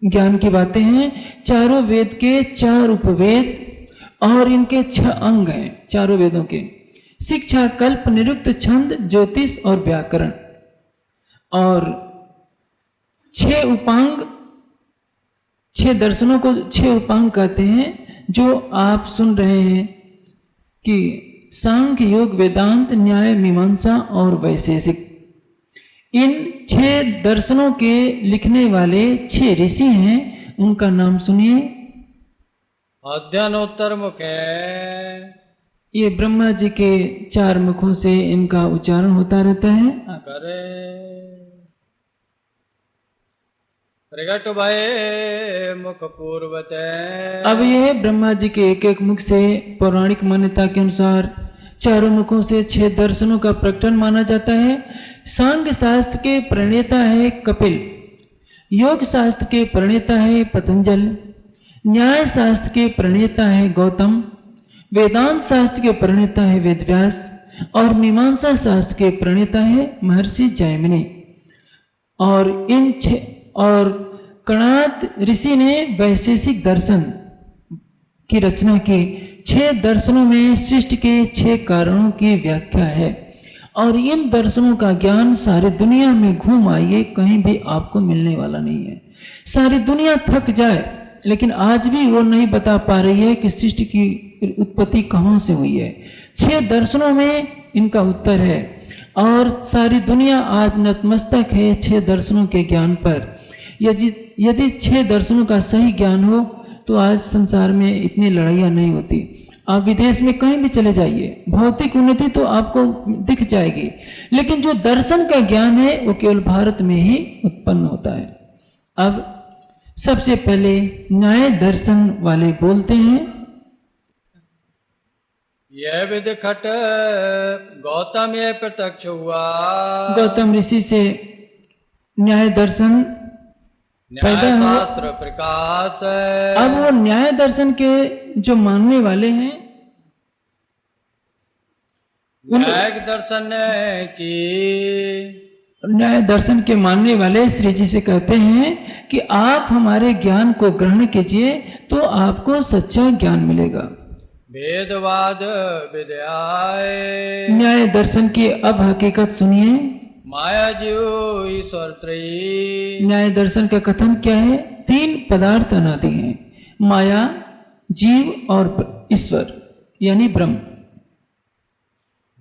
ज्ञान की बातें हैं। चारों वेद के 4 उपवेद और इनके 6 अंग हैं चारों वेदों के: शिक्षा, कल्प, निरुक्त, छंद, ज्योतिष और व्याकरण। और 6 उपांग, 6 दर्शनों को 6 उपांग कहते हैं, जो आप सुन रहे हैं कि सांख्य, योग, वेदांत, न्याय, मीमांसा और वैशेषिक। इन 6 दर्शनों के लिखने वाले 6 ऋषि हैं, उनका नाम सुनिए।
अध्ययनोत्तर मुखे,
ये ब्रह्मा जी के 4 मुखों से इनका उच्चारण होता रहता है।
करे प्रगट भय मुख पूर्वत।
अब यह ब्रह्मा जी के एक मुख से पौराणिक मान्यता के अनुसार 4 मुखों से 6 दर्शनों का प्रकटन माना जाता है। सांख्य शास्त्र के प्रणेता है कपिल, योग शास्त्र के प्रणेता है पतंजल, न्याय शास्त्र के प्रणेता है गौतम, वेदांत शास्त्र के प्रणेता है वेदव्यास, और मीमांसा शास्त्र के प्रणेता है महर्षि जैमिनी। और कणाद ऋषि ने वैशेषिक दर्शन की रचना की। 6 दर्शनों में सृष्टि के 6 कारणों की व्याख्या है, और इन दर्शनों का ज्ञान सारी दुनिया में घूम आइए, कहीं भी आपको मिलने वाला नहीं है। सारी दुनिया थक जाए लेकिन आज भी वो नहीं बता पा रही है कि सृष्टि की उत्पत्ति कहाँ से हुई है। 6 दर्शनों में इनका उत्तर है, और सारी दुनिया आज नतमस्तक है 6 दर्शनों के ज्ञान पर। यदि 6 दर्शनों का सही ज्ञान हो तो आज संसार में इतनी लड़ाइयाँ नहीं होती। आप विदेश में कहीं भी चले जाइए, भौतिक उन्नति तो आपको दिख जाएगी, लेकिन जो दर्शन का ज्ञान है वो केवल भारत में ही उत्पन्न होता है। अब सबसे पहले न्याय दर्शन वाले बोलते हैं।
यह विधि खट गौतम ये प्रत्यक्ष हुआ।
गौतम ऋषि से न्याय दर्शन पैदा हुआ।
शास्त्र प्रकाश।
अब वो न्याय दर्शन के जो मानने वाले हैं,
न्याय दर्शन की
न्याय दर्शन के मानने वाले श्री जी से कहते हैं कि आप हमारे ज्ञान को ग्रहण कीजिए तो आपको सच्चा ज्ञान मिलेगा।
वेदवाद विद्याय।
न्याय दर्शन की अब हकीकत सुनिए।
माया जीव ईश्वर त्रयी।
न्याय दर्शन का कथन क्या है? 3 पदार्थ अनादि हैं, माया, जीव और ईश्वर यानी ब्रह्म।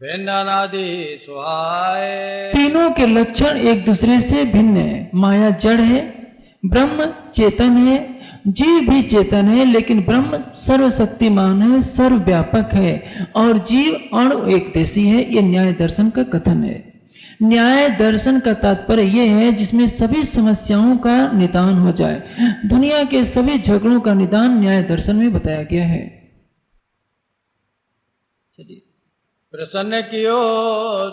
भिन्न अनादि सुहाय।
तीनों के लक्षण एक दूसरे से भिन्न है। माया जड़ है, ब्रह्म चेतन है, जीव भी चेतन है, लेकिन ब्रह्म सर्वशक्तिमान है, सर्वव्यापक है, और जीव अणु एक देशी है। यह न्याय दर्शन का कथन है। न्याय दर्शन का तात्पर्य यह है जिसमें सभी समस्याओं का निदान हो जाए। दुनिया के सभी झगड़ों का निदान न्याय दर्शन में बताया गया है। चलिए,
प्रसन्न कियो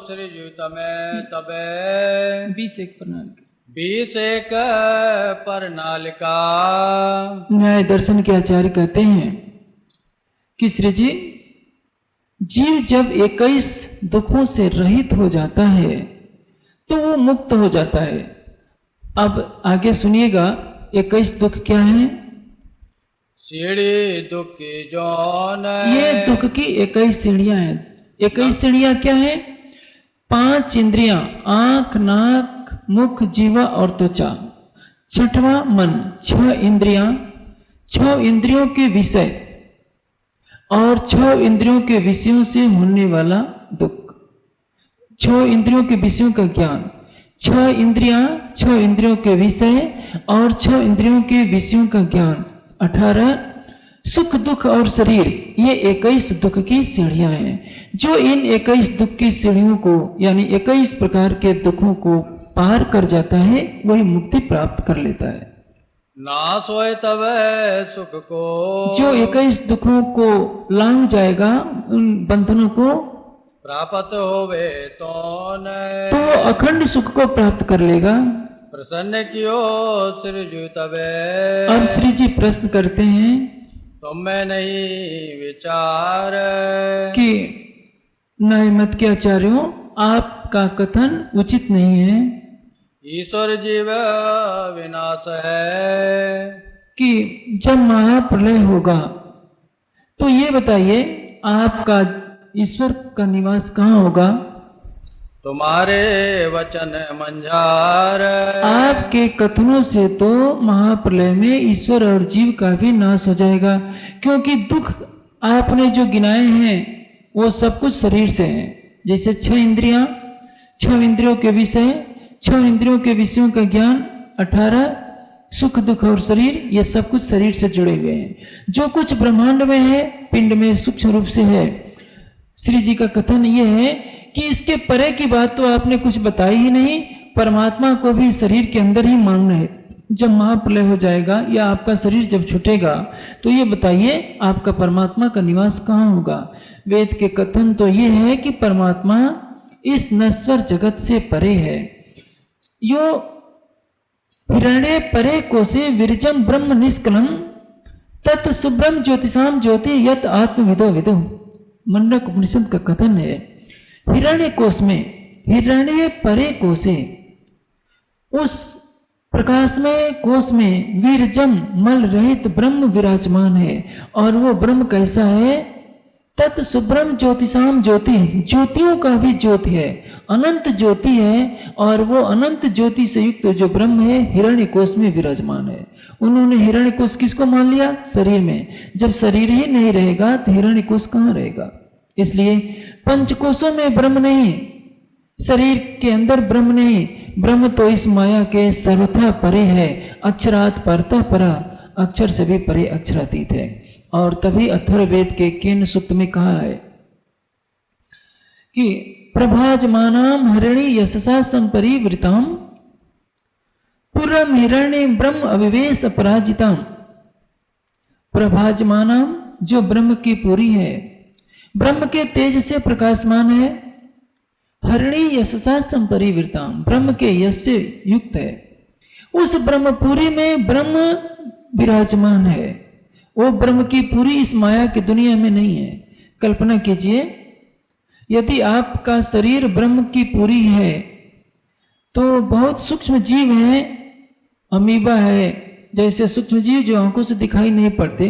श्री जी तमें तबे
21 प्रणाली
21 प्रणालिका।
न्याय दर्शन के आचार्य कहते हैं कि श्री जी, जीव जब 21 दुखों से रहित हो जाता है तो वो मुक्त हो जाता है। अब आगे सुनिएगा, 21 दुख क्या है?
सीढ़ी दुखी जौन
ये दुख की 21 सीढ़ियां हैं। 21 सीढ़ियां क्या है? 5 इंद्रियां, आंख, नाक, मुख, जीवा और त्वचा। छठवां मन, 6 इंद्रियां, 6 इंद्रियों के विषय और 6 इंद्रियों के विषयों से होने वाला दुख। 6 इंद्रियों के विषयों का ज्ञान, 6 इंद्रियां, 6 इंद्रियों के विषय और 6 इंद्रियों के विषयों का ज्ञान। 18 सुख दुख और शरीर, ये 21 दुख की सीढ़ियां हैं। जो इन 21 दुख की सीढ़ियों को यानी 21 प्रकार के दुखों को पार कर जाता है वही मुक्ति प्राप्त कर लेता है।
नाश होए तब सुख को,
जो 21 दुखों को लांघ जाएगा, उन बंधनों को,
प्राप्त होवे तोन
तो वो अखंड सुख को प्राप्त कर लेगा।
प्रसन्न कियो सृजु तबे,
अब श्री जी प्रश्न करते हैं
तुम में नहीं विचार
कि नए मत के आचार्यों, आपका कथन उचित नहीं है
ईश्वर जीव विनाश है।
कि जब महाप्रलय होगा तो ये बताइए आपका ईश्वर का निवास कहाँ होगा?
तुम्हारे वचन मंझार,
आपके कथनों से तो महाप्रलय में ईश्वर और जीव का भी नाश हो जाएगा, क्योंकि दुख आपने जो गिनाए हैं वो सब कुछ शरीर से है। जैसे 6 इंद्रियां, 6 इंद्रियों के विषय, 6 इंद्रियों के विषयों का ज्ञान, 18 सुख दुख और शरीर, ये सब कुछ शरीर से जुड़े हुए हैं। जो कुछ ब्रह्मांड में है, पिंड में सूक्ष्म रूप से है। श्री जी का कथन ये है कि इसके परे की बात तो आपने कुछ बताई ही नहीं। परमात्मा को भी शरीर के अंदर ही मानना है। जब महाप्रलय हो जाएगा या आपका शरीर जब छूटेगा तो ये बताइए आपका परमात्मा का निवास कहाँ होगा? वेद के कथन तो ये है कि परमात्मा इस नश्वर जगत से परे है। यो हिरण्य परे कोशे विरजम ब्रह्म निष्कलम तत् सुब्रह्म ज्योतिषाम ज्योति यत आत्मविदो विदु। मंडक उपनिषद का कथन है, हिरण्य कोश में, हिरण्य परे कोशे, उस प्रकाशमय कोश में वीरजम मल रहित ब्रह्म विराजमान है। और वो ब्रह्म कैसा है? तत् सुब्रह्म ज्योतिषाम ज्योति, ज्योतियों का भी ज्योति है, अनंत ज्योति है। और वो अनंत ज्योति से युक्त जो ब्रह्म है हिरण्य कोश में विराजमान है। उन्होंने हिरण्य कोश किसको मान लिया? शरीर में। जब शरीर ही नहीं रहेगा तो हिरण्य कोश कहाँ रहेगा? इसलिए पंचकोशों में ब्रह्म नहीं, शरीर के अंदर ब्रह्म नहीं। ब्रह्म तो इस माया के सर्वथा परे है, अक्षरात् परतः परा, अक्षर से भी परे अक्षरातीत है। और तभी अथर्ववेद के केन सूक्त में कहा है कि प्रभाजमानाम हरिणी यशसा संपरिवृताम पुरम हिरण्य ब्रह्म अविवेश अपराजिताम। प्रभाजमानाम, जो ब्रह्म की पूरी है, ब्रह्म के तेज से प्रकाशमान है। हरिणी यशसा संपरिवृताम, ब्रह्म के यश से युक्त है। उस ब्रह्मपुरी में ब्रह्म विराजमान है। वो ब्रह्म की पूरी इस माया की दुनिया में नहीं है। कल्पना कीजिए, यदि आपका शरीर ब्रह्म की पूरी है तो बहुत सूक्ष्म जीव है, अमीबा है, जैसे सूक्ष्म जीव जो आंखों से दिखाई नहीं पड़ते,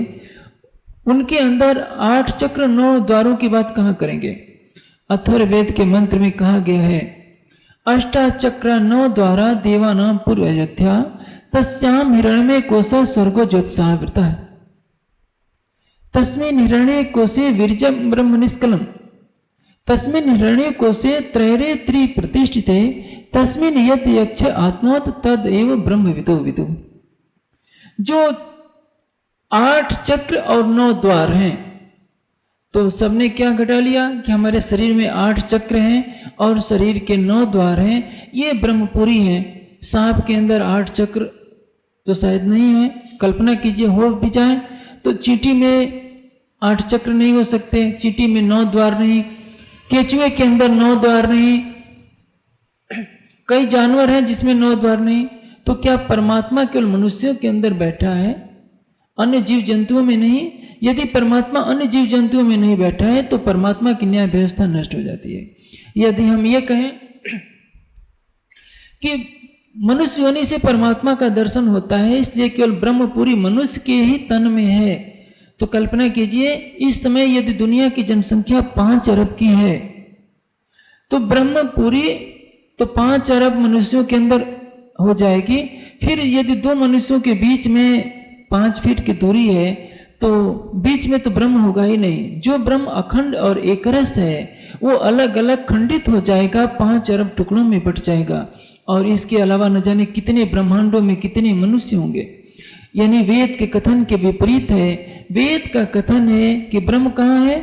उनके अंदर 8 चक्र 9 द्वारों की बात कहाँ करेंगे? अथर्ववेद के मंत्र में कहा गया है, अष्टाचक्र 9 द्वारा देवानाम पूर्व अयोध्या तस्याम हिरण्यमय कोश स्वर्गो ज्योतिषावृता तस्मिन् हिरण्य कोशे विरजम ब्रह्म निष्कलम तस्मिन् हिरण्य कोशे त्रैरे त्रि प्रतिष्ठिते तस्मिन् यत् यक्ष आत्मोत तद एव ब्रह्म विदो विदु। जो 8 चक्र और 9 द्वार हैं, तो सबने क्या घटा लिया कि हमारे शरीर में 8 चक्र हैं और शरीर के 9 द्वार हैं, ये ब्रह्मपुरी हैं। सांप के अंदर 8 चक्र तो शायद नहीं है। कल्पना कीजिए हो भी जाए तो चींटी में 8 चक्र नहीं हो सकते, चींटी में 9 द्वार नहीं, केचुए के अंदर 9 द्वार नहीं, कई जानवर हैं जिसमें 9 द्वार नहीं। तो क्या परमात्मा केवल मनुष्यों के अंदर बैठा है, अन्य जीव जंतुओं में नहीं? यदि परमात्मा अन्य जीव जंतुओं में नहीं बैठा है तो परमात्मा की न्याय व्यवस्था नष्ट हो जाती है। यदि हम ये कहें कि मनुष्य योनि से परमात्मा का दर्शन होता है, इसलिए केवल ब्रह्मपुरी मनुष्य के ही तन में है। तो कल्पना कीजिए, इस समय यदि दुनिया की जनसंख्या 5 अरब की है, तो ब्रह्मपुरी तो 5 अरब मनुष्यों के अंदर हो जाएगी। फिर यदि 2 मनुष्यों के बीच में 5 फीट की दूरी है, तो बीच में तो ब्रह्म होगा ही नहीं। जो ब्रह्म अखंड और एकरस है, वो अलग अलग खंडित हो जाएगा, 5 अरब टुकड़ों में बट जाएगा। और इसके अलावा न जाने कितने ब्रह्मांडों में कितने मनुष्य होंगे। यानी वेद के कथन के विपरीत है। वेद का कथन है कि ब्रह्म कहाँ है?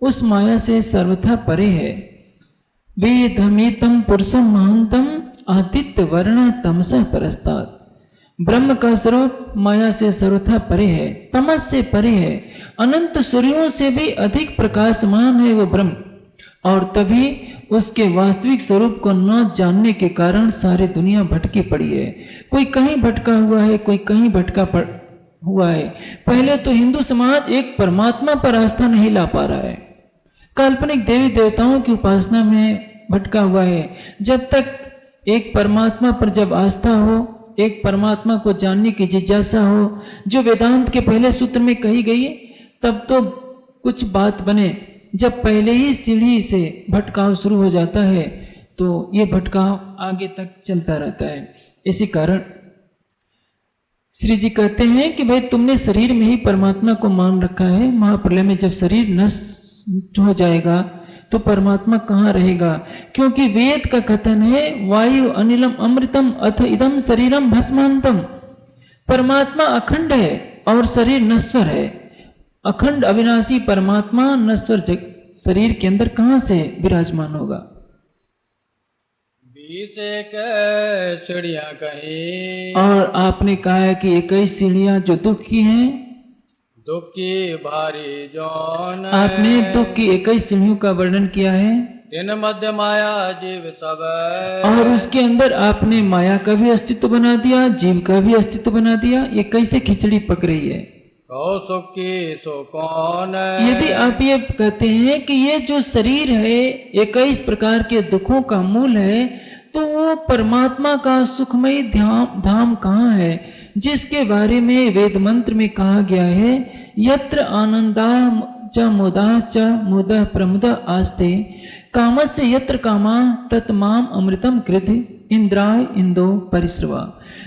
उस माया से सर्वथा परे है। वेदमेतम पुरुषम महांतम आदित्य वर्ण तमसा परस्तात्। ब्रह्म का स्वरूप माया से सर्वथा परे है, तमस से परे है, अनंत सूर्यों से भी अधिक प्रकाशमान है वो ब्रह्म। और तभी उसके वास्तविक स्वरूप को न जानने के कारण सारी दुनिया भटकी पड़ी है। कोई कहीं भटका हुआ है, कोई कहीं भटका हुआ है। पहले तो हिंदू समाज एक परमात्मा पर आस्था नहीं ला पा रहा है, काल्पनिक देवी देवताओं की उपासना में भटका हुआ है। जब तक एक परमात्मा पर जब आस्था हो, एक परमात्मा को जानने की जिज्ञासा हो, जो वेदांत के पहले सूत्र में कही गई, तब तो कुछ बात बने। जब पहले ही सीढ़ी से भटकाव शुरू हो जाता है, तो ये भटकाव आगे तक चलता रहता है। इसी कारण श्री जी कहते हैं कि भाई तुमने शरीर में ही परमात्मा को मान रखा है। महाप्रलय में जब शरीर नष्ट हो जाएगा तो परमात्मा कहाँ रहेगा? क्योंकि वेद का कथन है वायु अनिलम अमृतम अथ इदम शरीरम भस्मांतम। परमात्मा अखंड है और शरीर नश्वर है। अखंड अविनाशी परमात्मा नश्वर शरीर के अंदर कहाँ से विराजमान होगा?
20 एक सीढ़ियां कहीं,
और आपने कहा है कि 21 सीढ़ियां जो दुख की हैं,
दुख की भारी जौन,
आपने दुख की 21 सीढ़ियों का वर्णन किया है।
दिन मध्य माया जीव सब,
और उसके अंदर आपने माया का भी अस्तित्व बना दिया, जीव का भी अस्तित्व बना दिया। ये कैसे खिचड़ी पक रही है?
कहो सुख की सो कौन।
यदि आप ये कहते हैं कि ये जो शरीर है 21 प्रकार के दुखों का मूल है, तो वो परमात्मा का सुखमयी धाम कहाँ है, जिसके बारे में वेद मंत्र में कहा गया है यत्र आनंदा च मुदा च मुद प्रमुद आस्ते कामस्य यत्र कामा तत्माम अमृतम कृत इंद्राय इंदो परिश्रवा।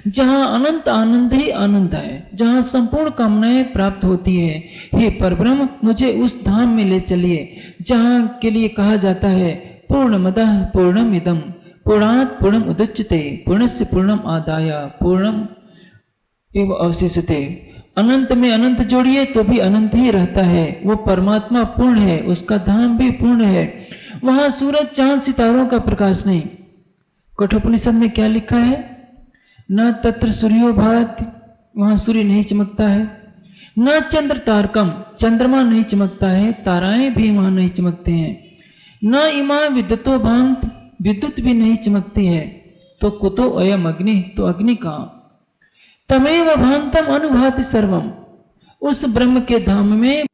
जहाँ अनंत आनंद ही आनंद है, जहाँ संपूर्ण कामनाएं प्राप्त होती है। हे परब्रह्म, मुझे उस धाम में ले चलिए जहाँ के लिए कहा जाता है पूर्णमदः पूर्णमिदं पूर्णात् पूर्णम् उदच्यते पूर्णस्य पूर्णम् आदाय पूर्णम् एव अवशिष्यते। अनंत में अनंत जोड़िए तो भी अनंत ही रहता है। वो परमात्मा पूर्ण है, उसका धाम भी पूर्ण है। वहां सूरज चांद सितारों का प्रकाश नहीं। कठोपनिषद में क्या लिखा है? न तत्र सूर्यो भाति, वहां सूर्य नहीं चमकता है। न चंद्र तारकम, चंद्रमा नहीं चमकता है, ताराएं भी वहां नहीं चमकते हैं। न इमा विद्युतो भांत, विद्युत भी नहीं चमकती है। तो कुतो अयम अग्नि, तो अग्नि कहाँ? तमेव भांतम अनुभाति सर्वम। उस ब्रह्म के धाम में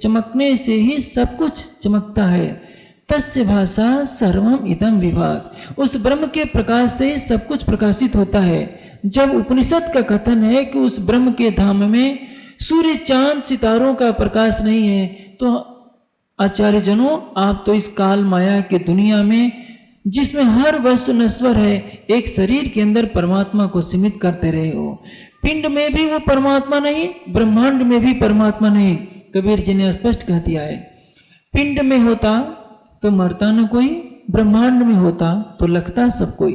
चमकने से ही सब कुछ चमकता है। तस्य भाषा सर्वम इदम विभाग। उस ब्रह्म के प्रकाश से ही सब कुछ प्रकाशित होता है। जब उपनिषद का कथन है कि उस ब्रह्म के धाम में सूर्य चांद सितारों का प्रकाश नहीं है, तो आचार्य जनों, आप तो इस काल माया के दुनिया में जिसमें हर वस्तु नश्वर है, एक शरीर के अंदर परमात्मा को सीमित करते रहे हो। पिंड में भी वो परमात्मा नहीं, ब्रह्मांड में भी परमात्मा नहीं। कबीर जी ने स्पष्ट कह दिया है, पिंड में होता तो मरता न कोई, ब्रह्मांड में होता तो लगता सब कोई।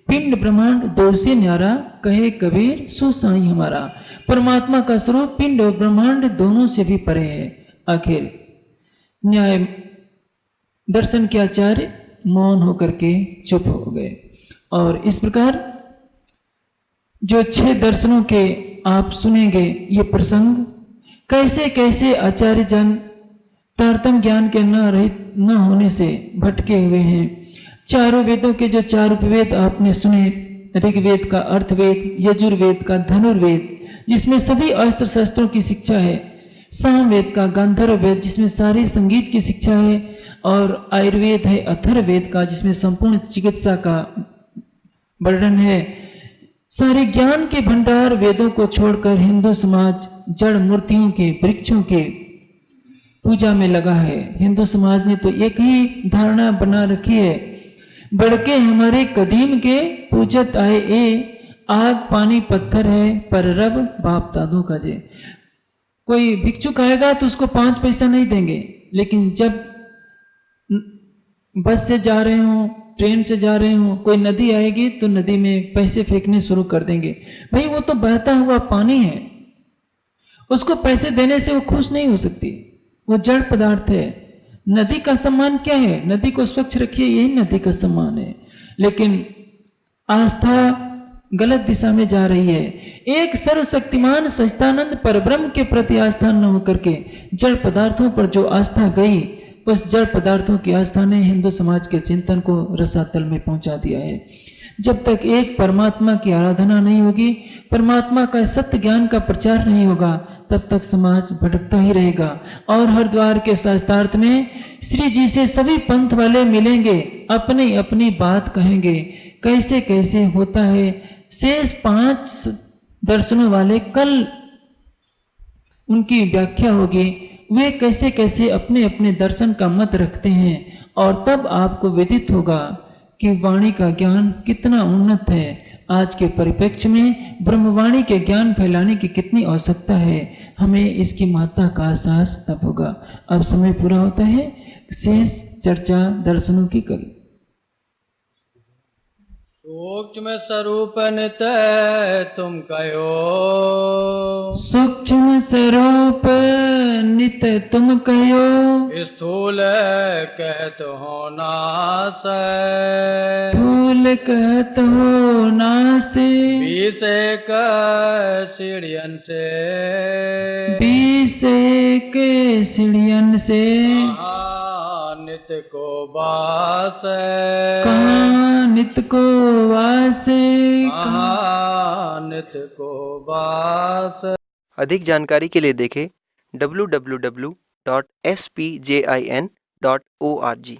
पिंड ब्रह्मांड दो से न्यारा, कहे कबीर सो साई हमारा। परमात्मा का स्वरूप पिंड और ब्रह्मांड दोनों से भी परे है। आखिर न्याय दर्शन के आचार्य मौन होकर के चुप हो गए। और इस प्रकार जो 6 दर्शनों के आप सुनेंगे, ये प्रसंग कैसे कैसे आचार्य जन तारतम्य ज्ञान के न होने से भटके हुए हैं। चारों वेदों के जो 4 उपवेद आपने सुने, ऋग्वेद का अर्थवेद, यजुर्वेद का धनुर्वेद जिसमें सभी अस्त्र शस्त्रों की शिक्षा है, सामवेद का गांधर्व वेद जिसमें सारी संगीत की शिक्षा है, और आयुर्वेद है अथर्ववेद का जिसमें संपूर्ण चिकित्सा का वर्णन है। सारे ज्ञान के भंडार वेदों को छोड़कर हिंदू समाज जड़ मूर्तियों के वृक्षों के पूजा में लगा है। हिंदू समाज ने तो एक ही धारणा बना रखी है, बड़के हमारे कदीम के पूजत आए ए, आग पानी पत्थर है पर रब बाप दादों का जे। कोई भिक्षुक आएगा तो उसको 5 पैसा नहीं देंगे, लेकिन जब बस से जा रहे हो, ट्रेन से जा रहे हो, कोई नदी आएगी तो नदी में पैसे फेंकने शुरू कर देंगे। भाई वो तो बहता हुआ पानी है, उसको पैसे देने से वो खुश नहीं हो सकती, वो जड़ पदार्थ है। नदी का सम्मान क्या है? नदी को स्वच्छ रखिए, यही नदी का सम्मान है। लेकिन आस्था गलत दिशा में जा रही है। एक सर्वशक्तिमान सच्चिदानंद परब्रह्म के प्रति आस्था न होकर के जड़ पदार्थों पर जो आस्था गई, बस जड़ पदार्थों की आस्था ने हिंदू समाज के चिंतन को रसातल में पहुंचा दिया है। जब तक एक परमात्मा की आराधना नहीं होगी, परमात्मा का सत्य ज्ञान का प्रचार नहीं होगा, तब तक समाज भटकता ही रहेगा। और हरिद्वार के शास्त्रार्थ में श्री जी से सभी पंथ वाले मिलेंगे, अपनी अपनी बात कहेंगे, कैसे कैसे होता है। शेष 5 दर्शनों वाले कल उनकी व्याख्या होगी, वे कैसे कैसे अपने अपने दर्शन का मत रखते हैं, और तब आपको विदित होगा कि वाणी का ज्ञान कितना उन्नत है। आज के परिप्रेक्ष्य में ब्रह्मवाणी के ज्ञान फैलाने की कितनी आवश्यकता है, हमें इसकी महत्ता का एहसास तब होगा। अब समय पूरा होता है, शेष चर्चा दर्शनों की करें।
सूक्ष्म स्वरूप नित तुम कहो,
सूक्ष्म स्वरूप नित तुम कहो,
स्थूल कहत हो नास,
स्थूल कहत हो नासे,
20 एक सीढ़ियन से,
20 एक सीढ़ियन से,
नित को बास,
कहाँ नित को वासे,
नित को बास।
अधिक जानकारी के लिए देखें www.spjin.org।